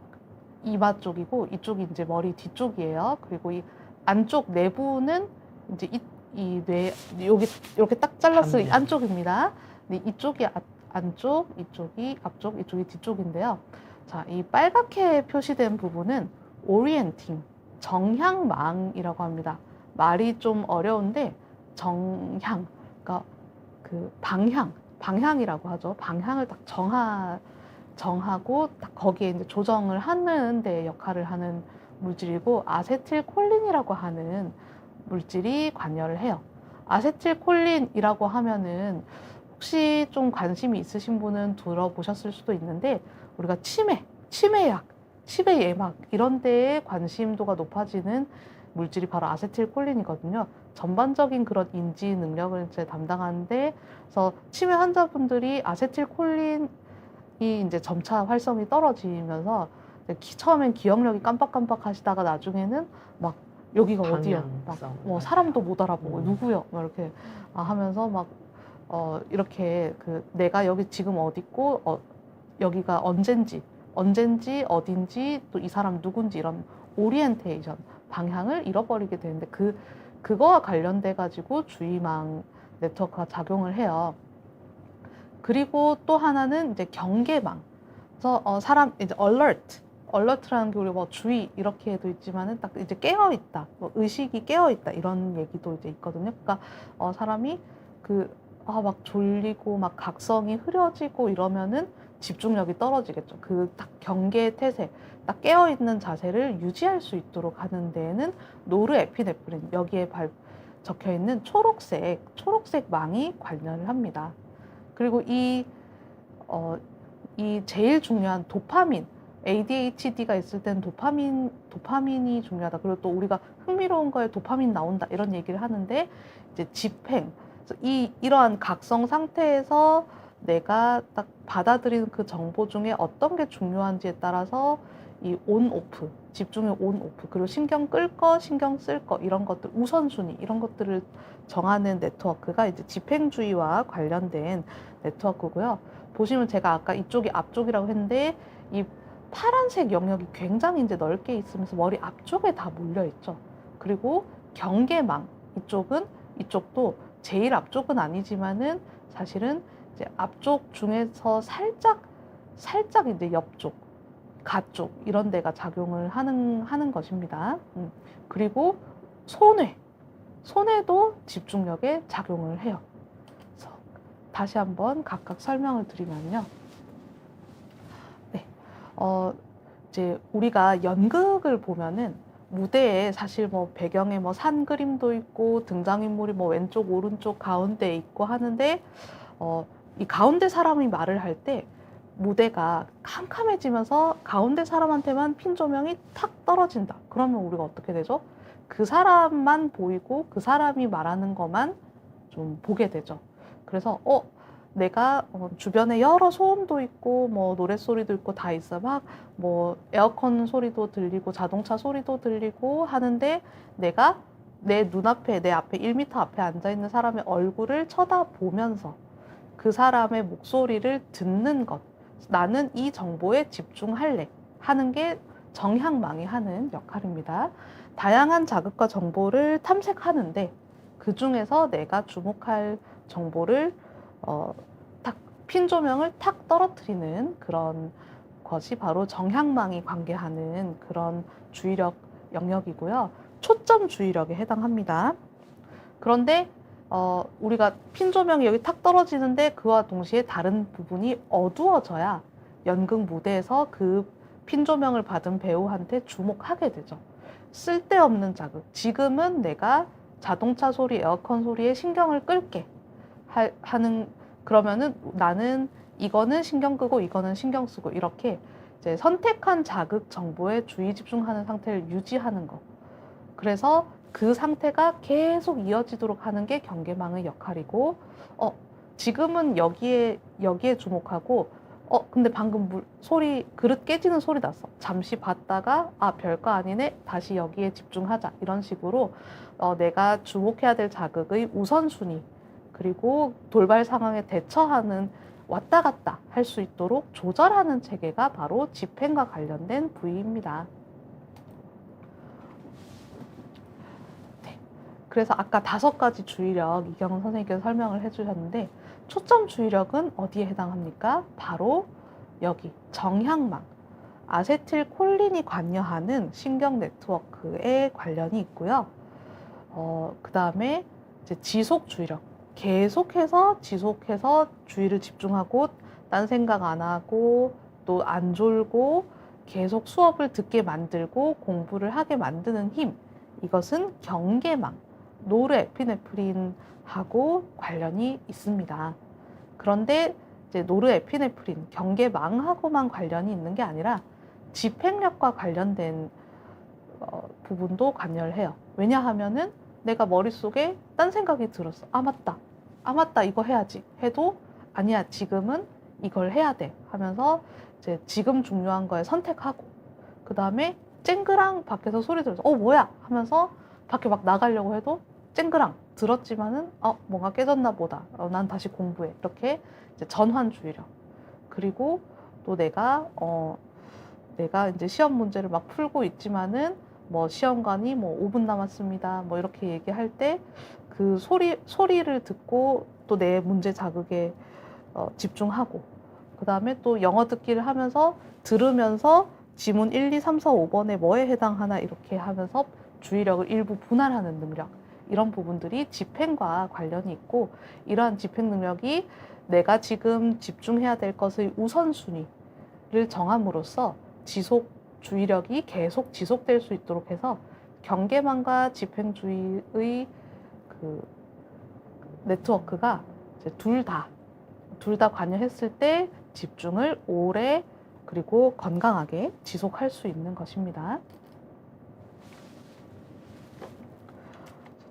이마 쪽이고 이쪽이 이제 머리 뒤쪽이에요. 그리고 이 안쪽 내부는 이제 이 뇌 여기 이렇게 딱 잘랐을 이 안쪽입니다. 근데 이쪽이 안쪽, 이쪽이 앞쪽, 이쪽이 뒤쪽인데요. 자, 이 빨갛게 표시된 부분은 오리엔팅, 정향망이라고 합니다. 말이 좀 어려운데 정향, 그러니까 그 방향이라고 하죠. 방향을 딱 정하고 딱 거기에 이제 조정을 하는 데 역할을 하는 물질이고, 아세틸콜린이라고 하는 물질이 관여를 해요. 아세틸콜린이라고 하면은 혹시 좀 관심이 있으신 분은 들어보셨을 수도 있는데, 우리가 치매약, 치매 예방 이런 데에 관심도가 높아지는 물질이 바로 아세틸콜린이거든요. 전반적인 그런 인지 능력을 이제 담당하는데, 그래서 치매 환자분들이 아세틸콜린이 이제 점차 활성이 떨어지면서 처음엔 기억력이 깜빡깜빡 하시다가 나중에는 막 여기가 어디야, 막 사람도 못 알아보고 누구요, 막 이렇게 하면서 막 이렇게 그 내가 여기 지금 어디 있고 여기가 언젠지 어딘지 또 이 사람 누군지 이런 오리엔테이션 방향을 잃어버리게 되는데 그거와 관련돼 가지고 주의망 네트워크가 작용을 해요. 그리고 또 하나는 이제 경계망. 그래서 사람 이제 alert라는 게 우리 뭐 주의 이렇게도 있지만은 딱 이제 깨어 있다, 뭐 의식이 깨어 있다 이런 얘기도 이제 있거든요. 그러니까 사람이 막 졸리고 막 각성이 흐려지고 이러면은 집중력이 떨어지겠죠. 그 딱 경계 태세, 딱 깨어 있는 자세를 유지할 수 있도록 하는 데에는 노르에피네프린 여기에 적혀 있는 초록색 망이 관여를 합니다. 그리고 이 제일 중요한 도파민, ADHD가 있을 때는 도파민이 중요하다. 그리고 또 우리가 흥미로운 거에 도파민 나온다 이런 얘기를 하는데 이제 집행, 이러한 각성 상태에서 내가 딱 받아들이는 그 정보 중에 어떤 게 중요한지에 따라서 이 온 오프, 집중의 온 오프, 그리고 신경 끌 거, 신경 쓸 거 이런 것들 우선순위 이런 것들을 정하는 네트워크가 이제 집행주의와 관련된 네트워크고요. 보시면 제가 아까 이쪽이 앞쪽이라고 했는데 이 파란색 영역이 굉장히 이제 넓게 있으면서 머리 앞쪽에 다 몰려 있죠. 그리고 경계망 이쪽도 제일 앞쪽은 아니지만은 사실은 이제 앞쪽 중에서 살짝 이제 옆쪽, 가쪽 이런 데가 작용을 하는 것입니다. 그리고 손해도 집중력에 작용을 해요. 그래서 다시 한번 각각 설명을 드리면요. 네, 이제 우리가 연극을 보면은 무대에 사실 뭐 배경에 뭐 산 그림도 있고 등장인물이 뭐 왼쪽 오른쪽 가운데 있고 하는데 이 가운데 사람이 말을 할 때 무대가 캄캄해지면서 가운데 사람한테만 핀 조명이 탁 떨어진다. 그러면 우리가 어떻게 되죠? 그 사람만 보이고 그 사람이 말하는 것만 좀 보게 되죠. 그래서 내가 주변에 여러 소음도 있고 뭐 노랫소리도 있고 다 있어. 막 뭐 에어컨 소리도 들리고 자동차 소리도 들리고 하는데 내가 내 눈앞에 내 앞에 1m 앞에 앉아 있는 사람의 얼굴을 쳐다보면서 그 사람의 목소리를 듣는 것, 나는 이 정보에 집중할래 하는 게 정향망이 하는 역할입니다. 다양한 자극과 정보를 탐색하는데 그 중에서 내가 주목할 정보를 핀 조명을 탁 떨어뜨리는 그런 것이 바로 정향망이 관계하는 그런 주의력 영역이고요. 초점 주의력에 해당합니다. 그런데 우리가 핀 조명이 여기 탁 떨어지는데 그와 동시에 다른 부분이 어두워져야 연극 무대에서 그 핀 조명을 받은 배우한테 주목하게 되죠. 쓸데없는 자극. 지금은 내가 자동차 소리, 에어컨 소리에 신경을 끌게 하는, 그러면은 나는 이거는 신경 끄고 이거는 신경 쓰고 이렇게 이제 선택한 자극 정보에 주의 집중하는 상태를 유지하는 거. 그래서 그 상태가 계속 이어지도록 하는 게 경계망의 역할이고, 지금은 여기에 주목하고, 근데 방금 그릇 깨지는 소리 났어. 잠시 봤다가, 별거 아니네. 다시 여기에 집중하자. 이런 식으로, 내가 주목해야 될 자극의 우선순위, 그리고 돌발 상황에 대처하는 왔다 갔다 할 수 있도록 조절하는 체계가 바로 집행과 관련된 부위입니다. 네. 그래서 아까 5가지 주의력 이경은 선생님께서 설명을 해주셨는데 초점 주의력은 어디에 해당합니까? 바로 여기 정향망, 아세틸콜린이 관여하는 신경 네트워크에 관련이 있고요. 그 다음에 이제 지속 주의력, 계속해서 주의를 집중하고 딴 생각 안 하고 또 안 졸고 계속 수업을 듣게 만들고 공부를 하게 만드는 힘, 이것은 경계망, 노르에피네프린하고 관련이 있습니다. 그런데 이제 노르에피네프린, 경계망하고만 관련이 있는 게 아니라 집행력과 관련된 부분도 관여를 해요. 왜냐하면은 내가 머릿속에 딴 생각이 들었어. 맞다, 이거 해야지. 해도 아니야, 지금은 이걸 해야 돼 하면서 이제 지금 중요한 거에 선택하고, 그 다음에 쨍그랑 밖에서 소리 들어서 뭐야 하면서 밖에 막 나가려고 해도 쨍그랑 들었지만은 뭔가 깨졌나 보다. 난 다시 공부해. 이렇게 이제 전환 주의력. 그리고 또 내가 이제 시험 문제를 막 풀고 있지만은 뭐 시험관이 뭐 5분 남았습니다. 뭐 이렇게 얘기할 때 그 소리를 듣고 또 내 문제 자극에 집중하고, 그 다음에 또 영어 듣기를 하면서 들으면서 지문 1, 2, 3, 4, 5번에 뭐에 해당하나 이렇게 하면서 주의력을 일부 분할하는 능력, 이런 부분들이 집행과 관련이 있고, 이러한 집행 능력이 내가 지금 집중해야 될 것의 우선순위를 정함으로써 지속 주의력이 계속 지속될 수 있도록 해서 경계망과 집행주의의 그 네트워크가 둘 다 관여했을 때 집중을 오래 그리고 건강하게 지속할 수 있는 것입니다.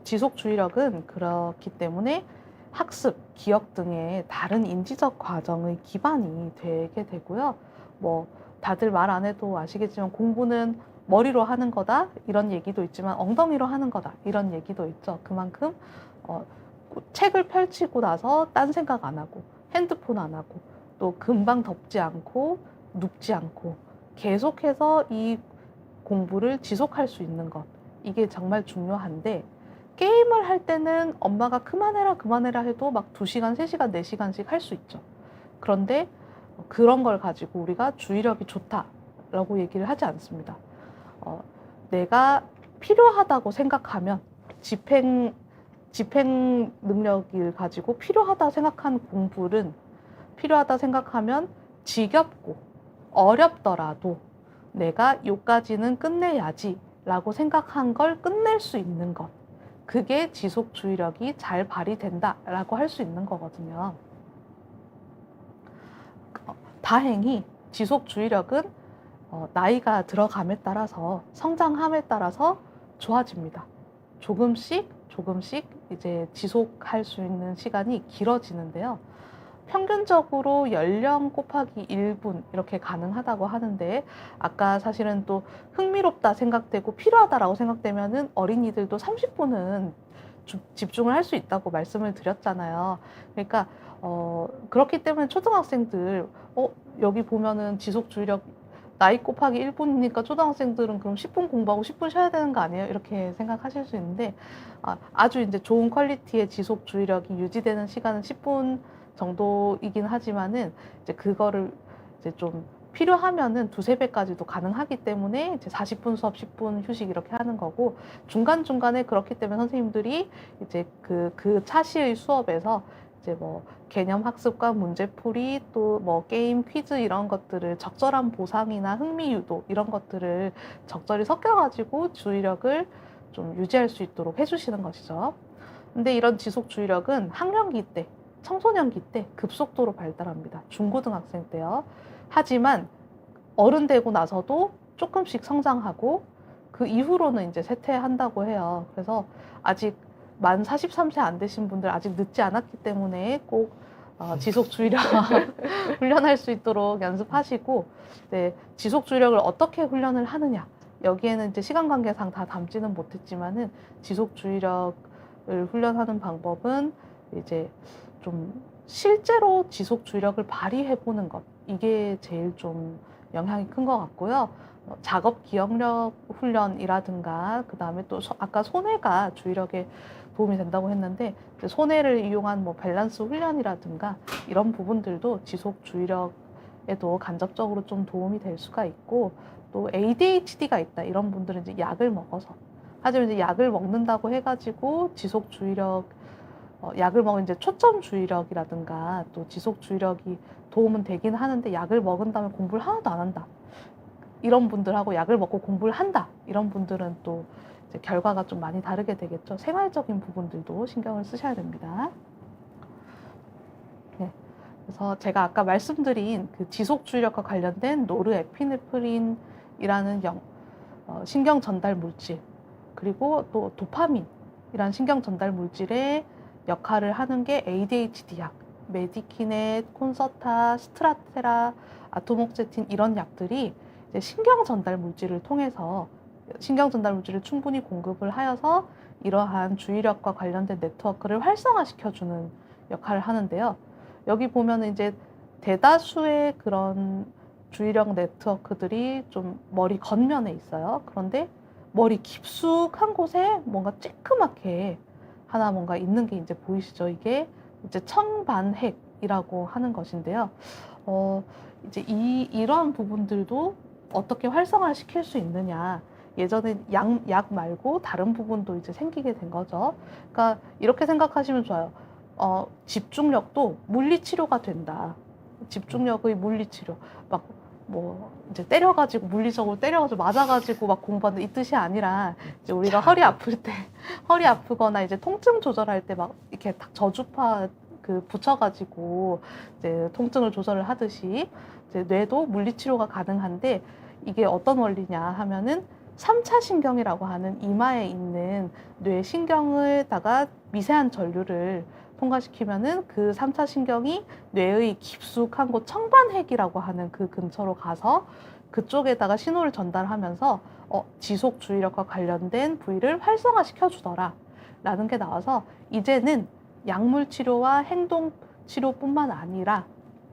지속 주의력은 그렇기 때문에 학습, 기억 등의 다른 인지적 과정의 기반이 되게 되고요. 뭐 다들 말 안 해도 아시겠지만 공부는 머리로 하는 거다 이런 얘기도 있지만 엉덩이로 하는 거다 이런 얘기도 있죠. 그만큼 책을 펼치고 나서 딴 생각 안 하고 핸드폰 안 하고 또 금방 덮지 않고 눕지 않고 계속해서 이 공부를 지속할 수 있는 것, 이게 정말 중요한데, 게임을 할 때는 엄마가 그만해라 해도 막 2시간, 3시간, 4시간씩 할 수 있죠. 그런데 그런 걸 가지고 우리가 주의력이 좋다라고 얘기를 하지 않습니다. 내가 필요하다고 생각하면 집행 능력을 가지고 필요하다 생각한 공부는 필요하다 생각하면 지겹고 어렵더라도 내가 요까지는 끝내야지 라고 생각한 걸 끝낼 수 있는 것, 그게 지속 주의력이 잘 발휘된다 라고 할 수 있는 거거든요. 다행히 지속 주의력은 나이가 들어감에 따라서 성장함에 따라서 좋아집니다. 조금씩 이제 지속할 수 있는 시간이 길어지는데요. 평균적으로 연령 곱하기 1분 이렇게 가능하다고 하는데, 아까 사실은 또 흥미롭다 생각되고 필요하다라고 생각되면은 어린이들도 30분은 집중을 할 수 있다고 말씀을 드렸잖아요. 그러니까 그렇기 때문에 초등학생들 여기 보면은 지속 주의력 나이 곱하기 1분이니까 초등학생들은 그럼 10분 공부하고 10분 쉬어야 되는 거 아니에요? 이렇게 생각하실 수 있는데, 아주 이제 좋은 퀄리티의 지속 주의력이 유지되는 시간은 10분 정도이긴 하지만은 이제 그거를 이제 좀 필요하면은 2~3배까지도 가능하기 때문에 이제 40분 수업 10분 휴식 이렇게 하는 거고, 중간중간에 그렇기 때문에 선생님들이 이제 그 차시의 수업에서 이제 뭐 개념 학습과 문제풀이 또 뭐 게임 퀴즈 이런 것들을 적절한 보상이나 흥미 유도 이런 것들을 적절히 섞여가지고 주의력을 좀 유지할 수 있도록 해주시는 것이죠. 근데 이런 지속 주의력은 학령기 때, 청소년기 때 급속도로 발달합니다. 중고등학생 때요. 하지만 어른 되고 나서도 조금씩 성장하고 그 이후로는 이제 쇠퇴한다고 해요. 그래서 아직 만 43세 안 되신 분들 아직 늦지 않았기 때문에 꼭 지속 주의력 훈련할 수 있도록 연습하시고, 네, 지속 주의력을 어떻게 훈련을 하느냐, 여기에는 이제 시간 관계상 다 담지는 못했지만은 지속 주의력을 훈련하는 방법은 이제 좀 실제로 지속 주의력을 발휘해 보는 것, 이게 제일 좀 영향이 큰 것 같고요. 작업 기억력 훈련이라든가, 그 다음에 또 아까 손해가 주의력에 도움이 된다고 했는데, 손해를 이용한 뭐 밸런스 훈련이라든가 이런 부분들도 지속 주의력에도 간접적으로 좀 도움이 될 수가 있고, 또 ADHD가 있다 이런 분들은 이제 약을 먹어서, 하지만 이제 약을 먹는다고 해가지고 지속 주의력 약을 먹으면 이제 초점 주의력이라든가 또 지속 주의력이 도움은 되긴 하는데, 약을 먹은 다음에 공부를 하나도 안 한다 이런 분들하고 약을 먹고 공부를 한다 이런 분들은 또 이제 결과가 좀 많이 다르게 되겠죠. 생활적인 부분들도 신경을 쓰셔야 됩니다. 네. 그래서 제가 아까 말씀드린 그 지속 주의력과 관련된 노르에피네프린이라는 신경 전달 물질, 그리고 또 도파민이라는 신경 전달 물질의 역할을 하는 게 ADHD 약, 메디키넷, 콘서타, 스트라테라, 아토목세틴 이런 약들이 이제 신경 전달 물질을 통해서 신경 전달 물질을 충분히 공급을 하여서 이러한 주의력과 관련된 네트워크를 활성화시켜주는 역할을 하는데요. 여기 보면은 이제 대다수의 그런 주의력 네트워크들이 좀 머리 겉면에 있어요. 그런데 머리 깊숙한 곳에 뭔가 쬐끄맣게 하나 뭔가 있는 게 이제 보이시죠? 이게 이제 청반핵이라고 하는 것인데요. 이제 이런 부분들도 어떻게 활성화시킬 수 있느냐. 예전에 약 말고 다른 부분도 이제 생기게 된 거죠. 그러니까 이렇게 생각하시면 좋아요. 집중력도 물리치료가 된다. 집중력의 물리치료. 막 뭐 이제 때려가지고 물리적으로 때려가지고 맞아가지고 막 공부하는 이 뜻이 아니라 이제 우리가 허리 아플 때 허리 아프거나 이제 통증 조절할 때 막 이렇게 딱 저주파 붙여가지고 이제 통증을 조절을 하듯이 이제 뇌도 물리치료가 가능한데 이게 어떤 원리냐 하면은 3차 신경이라고 하는 이마에 있는 뇌 신경에다가 미세한 전류를 통과시키면은 그 3차 신경이 뇌의 깊숙한 곳 청반핵이라고 하는 그 근처로 가서 그쪽에다가 신호를 전달하면서 지속 주의력과 관련된 부위를 활성화시켜 주더라 라는 게 나와서 이제는 약물 치료와 행동 치료뿐만 아니라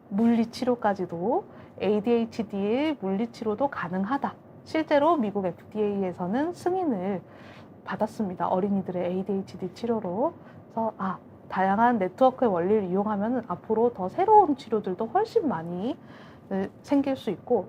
물리 치료까지도 ADHD의 물리 치료도 가능하다. 실제로 미국 FDA에서는 승인을 받았습니다. 어린이들의 ADHD 치료로. 그래서 다양한 네트워크의 원리를 이용하면 앞으로 더 새로운 치료들도 훨씬 많이 생길 수 있고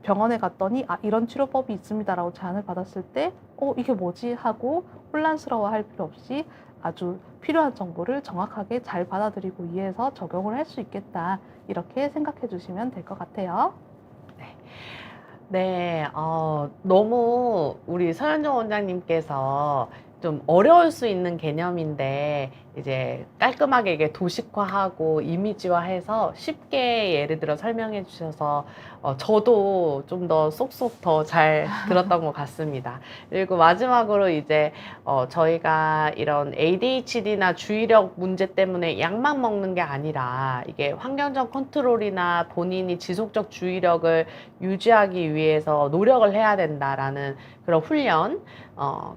병원에 갔더니 이런 치료법이 있습니다라고 제안을 받았을 때 이게 뭐지 하고 혼란스러워할 필요 없이 아주 필요한 정보를 정확하게 잘 받아들이고 이해해서 적용을 할 수 있겠다 이렇게 생각해 주시면 될 것 같아요. 네, 너무 우리 서현정 원장님께서 좀 어려울 수 있는 개념인데 이제 깔끔하게 이게 도식화하고 이미지화해서 쉽게 예를 들어 설명해 주셔서 저도 좀 더 쏙쏙 더 잘 들었던 것 같습니다. 그리고 마지막으로 이제 저희가 이런 ADHD나 주의력 문제 때문에 약만 먹는 게 아니라 이게 환경적 컨트롤이나 본인이 지속적 주의력을 유지하기 위해서 노력을 해야 된다라는 그런 훈련,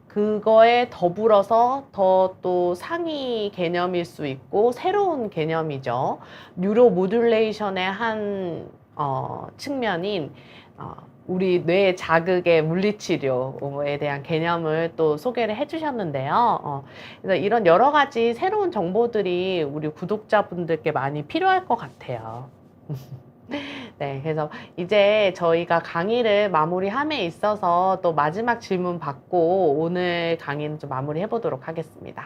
그거에 더불어서 더 또 상위 개념일 수 있고 새로운 개념이죠. 뉴로 모듈레이션의 한 측면인 우리 뇌 자극의 물리치료에 대한 개념을 또 소개를 해주셨는데요. 그래서 이런 여러 가지 새로운 정보들이 우리 구독자분들께 많이 필요할 것 같아요. 네, 그래서 이제 저희가 강의를 마무리함에 있어서 또 마지막 질문 받고 오늘 강의는 좀 마무리해 보도록 하겠습니다.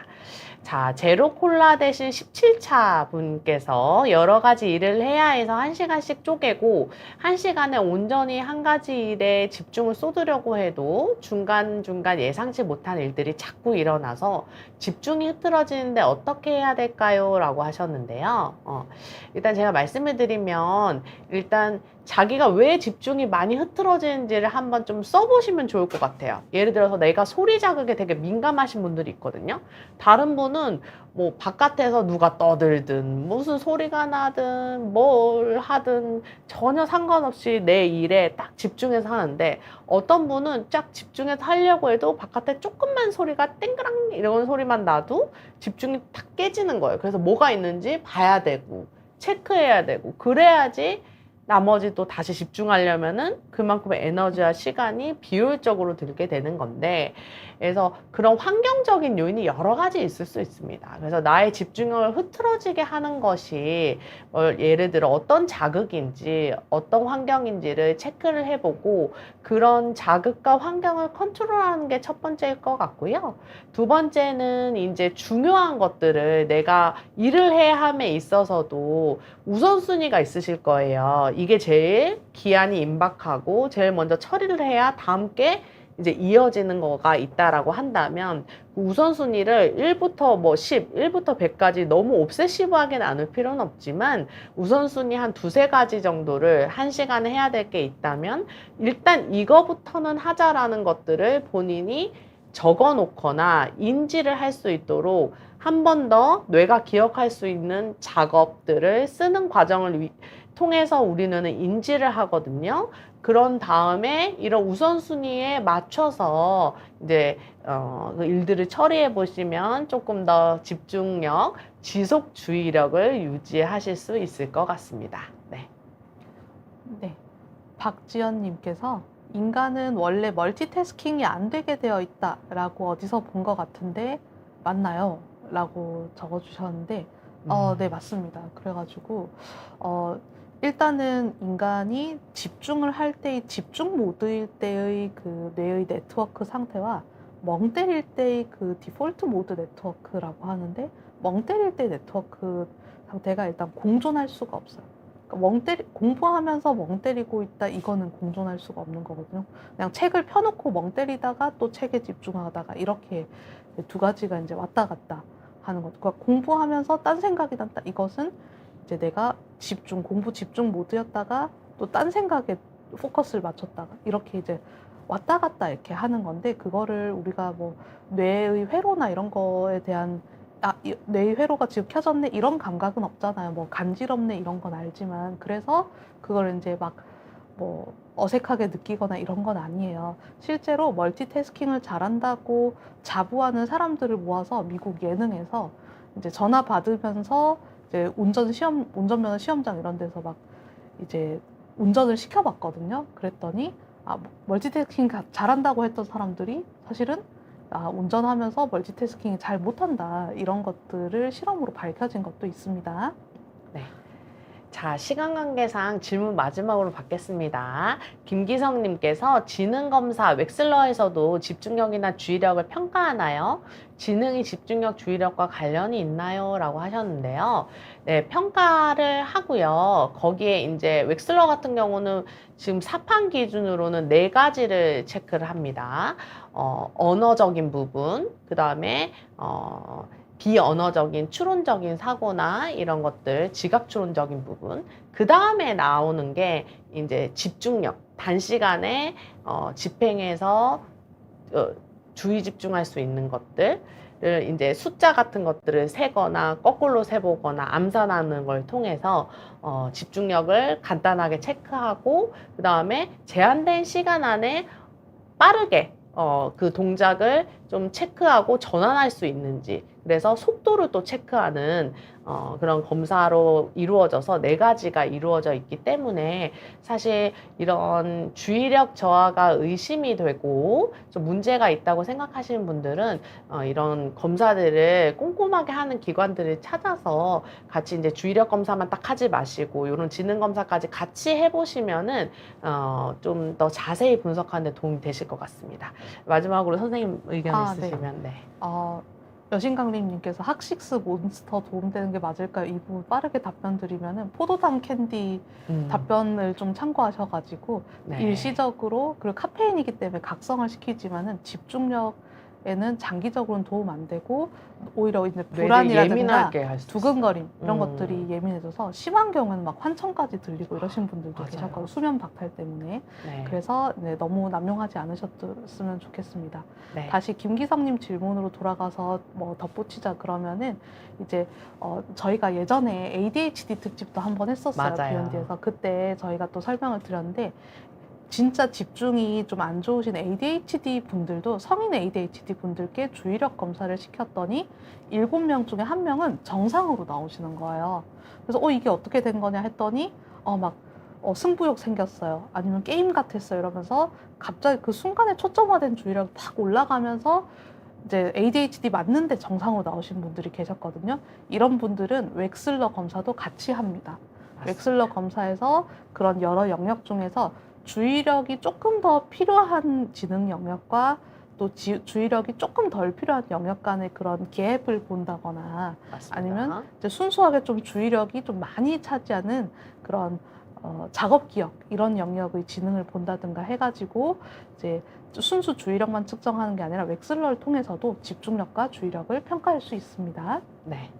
자, 제로 콜라 대신 17차 분께서 여러 가지 일을 해야 해서 1시간씩 쪼개고 1시간에 온전히 한 가지 일에 집중을 쏟으려고 해도 중간중간 예상치 못한 일들이 자꾸 일어나서 집중이 흐트러지는데 어떻게 해야 될까요? 라고 하셨는데요. 일단 제가 말씀을 드리면 일단 자기가 왜 집중이 많이 흐트러지는지를 한번 좀 써보시면 좋을 것 같아요. 예를 들어서 내가 소리 자극에 되게 민감하신 분들이 있거든요. 다른 분은 뭐 바깥에서 누가 떠들든 무슨 소리가 나든 뭘 하든 전혀 상관없이 내 일에 딱 집중해서 하는데 어떤 분은 쫙 집중해서 하려고 해도 바깥에 조금만 소리가 땡그랑 이런 소리만 나도 집중이 탁 깨지는 거예요. 그래서 뭐가 있는지 봐야 되고 체크해야 되고 그래야지 나머지 또 다시 집중하려면은 그만큼의 에너지와 시간이 비효율적으로 들게 되는 건데, 그래서 그런 환경적인 요인이 여러 가지 있을 수 있습니다. 그래서 나의 집중력을 흐트러지게 하는 것이 예를 들어 어떤 자극인지 어떤 환경인지를 체크를 해보고 그런 자극과 환경을 컨트롤하는 게 첫 번째일 것 같고요. 두 번째는 이제 중요한 것들을 내가 일을 해야 함에 있어서도 우선순위가 있으실 거예요. 이게 제일 기한이 임박하고 제일 먼저 처리를 해야 다음 게 이제 이어지는 거가 있다라고 한다면 우선순위를 1부터 뭐 10, 1부터 100까지 너무 옵세시브하게 나눌 필요는 없지만 우선순위 한 두세 가지 정도를 한 시간에 해야 될 게 있다면 일단 이거부터는 하자라는 것들을 본인이 적어 놓거나 인지를 할 수 있도록 한 번 더 뇌가 기억할 수 있는 작업들을 쓰는 과정을 통해서 우리는 인지를 하거든요. 그런 다음에 이런 우선순위에 맞춰서 이제 그 일들을 처리해 보시면 조금 더 집중력, 지속 주의력을 유지하실 수 있을 것 같습니다. 네. 네. 박지연님께서 인간은 원래 멀티태스킹이 안 되게 되어 있다라고 어디서 본 것 같은데 맞나요? 라고 적어주셨는데 네, 맞습니다. 그래가지고 일단은 인간이 집중을 할 때의 집중 모드일 때의 그 뇌의 네트워크 상태와 멍 때릴 때의 그 디폴트 모드 네트워크라고 하는데, 멍 때릴 때 네트워크 상태가 일단 공존할 수가 없어요. 그러니까 공부하면서 멍 때리고 있다, 이거는 공존할 수가 없는 거거든요. 그냥 책을 펴놓고 멍 때리다가 또 책에 집중하다가 이렇게 두 가지가 이제 왔다 갔다 하는 거죠. 그러니까 공부하면서 딴 생각이 난다, 이것은 이제 내가 공부 집중 모드였다가 또 딴 생각에 포커스를 맞췄다가 이렇게 이제 왔다 갔다 이렇게 하는 건데, 그거를 우리가 뭐 뇌의 회로나 이런 거에 대한 뇌의 회로가 지금 켜졌네 이런 감각은 없잖아요. 뭐 간지럽네 이런 건 알지만, 그래서 그걸 이제 막 뭐 어색하게 느끼거나 이런 건 아니에요. 실제로 멀티태스킹을 잘한다고 자부하는 사람들을 모아서 미국 예능에서 이제 전화 받으면서 이제 운전면허 시험장 이런 데서 막 이제 운전을 시켜봤거든요. 그랬더니 멀티태스킹 잘한다고 했던 사람들이 사실은 운전하면서 멀티태스킹이 잘 못한다, 이런 것들을 실험으로 밝혀진 것도 있습니다. 네. 자, 시간 관계상 질문 마지막으로 받겠습니다. 김기성님께서 지능검사 웩슬러에서도 집중력이나 주의력을 평가하나요? 지능이 집중력, 주의력과 관련이 있나요? 라고 하셨는데요. 네, 평가를 하고요. 거기에 이제 웩슬러 같은 경우는 지금 사판 기준으로는 4가지를 체크를 합니다. 언어적인 부분, 그 다음에 비언어적인 추론적인 사고나 이런 것들, 지각 추론적인 부분. 그 다음에 나오는 게 이제 집중력, 단시간에 집행해서 주의 집중할 수 있는 것들을 이제 숫자 같은 것들을 세거나 거꾸로 세보거나 암산하는 걸 통해서 집중력을 간단하게 체크하고, 그 다음에 제한된 시간 안에 빠르게 그 동작을 좀 체크하고 전환할 수 있는지, 그래서 속도를 또 체크하는 그런 검사로 이루어져서 4가지가 이루어져 있기 때문에, 사실 이런 주의력 저하가 의심이 되고 좀 문제가 있다고 생각하시는 분들은 이런 검사들을 꼼꼼하게 하는 기관들을 찾아서 같이 이제 주의력 검사만 딱 하지 마시고 이런 지능 검사까지 같이 해보시면은 좀 더 자세히 분석하는 데 도움이 되실 것 같습니다. 마지막으로 선생님 의견 있으시면. 네. 여신강림님께서 학식스 몬스터 도움되는 게 맞을까요? 이 부분 빠르게 답변 드리면은 포도당 캔디 답변을 좀 참고하셔가지고, 네. 일시적으로, 그리고 카페인이기 때문에 각성을 시키지만은 집중력에는 장기적으로는 도움 안 되고, 오히려 이제 불안이라든가 예민하게 할 수 두근거림 이런 것들이 예민해져서 심한 경우는 막 환청까지 들리고 이러신 분들도 맞아요. 계셨거든요. 수면 박탈 때문에. 네. 그래서 너무 남용하지 않으셨으면 좋겠습니다. 네. 다시 김기성님 질문으로 돌아가서 뭐 덧붙이자 그러면은, 이제 저희가 예전에 ADHD 특집도 한번 했었어요. 맞아요. 비욘디에서. 그때 저희가 또 설명을 드렸는데, 진짜 집중이 좀 안 좋으신 ADHD 분들도, 성인 ADHD 분들께 주의력 검사를 시켰더니 7명 중에 1명은 정상으로 나오시는 거예요. 그래서 이게 어떻게 된 거냐 했더니 승부욕 생겼어요, 아니면 게임 같았어요, 이러면서 갑자기 그 순간에 초점화된 주의력이 팍 올라가면서 이제 ADHD 맞는데 정상으로 나오신 분들이 계셨거든요. 이런 분들은 웩슬러 검사도 같이 합니다. 맞습니다. 웩슬러 검사에서 그런 여러 영역 중에서 주의력이 조금 더 필요한 지능 영역과 또 주의력이 조금 덜 필요한 영역 간의 그런 갭을 본다거나, 맞습니다. 아니면 이제 순수하게 좀 주의력이 좀 많이 차지하는 그런 작업 기억 이런 영역의 지능을 본다든가 해가지고, 이제 순수 주의력만 측정하는 게 아니라 웩슬러를 통해서도 집중력과 주의력을 평가할 수 있습니다. 네.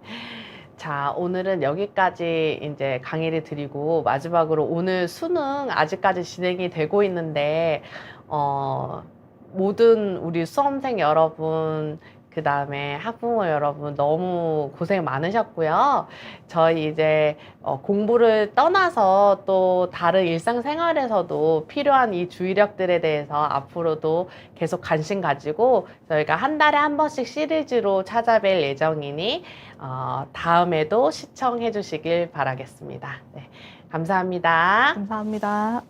자, 오늘은 여기까지 이제 강의를 드리고, 마지막으로 오늘 수능 아직까지 진행이 되고 있는데, 모든 우리 수험생 여러분, 그 다음에 학부모 여러분 너무 고생 많으셨고요. 저희 이제 공부를 떠나서 또 다른 일상생활에서도 필요한 이 주의력들에 대해서 앞으로도 계속 관심 가지고 저희가 한 달에 한 번씩 시리즈로 찾아뵐 예정이니 다음에도 시청해 주시길 바라겠습니다. 네, 감사합니다. 감사합니다.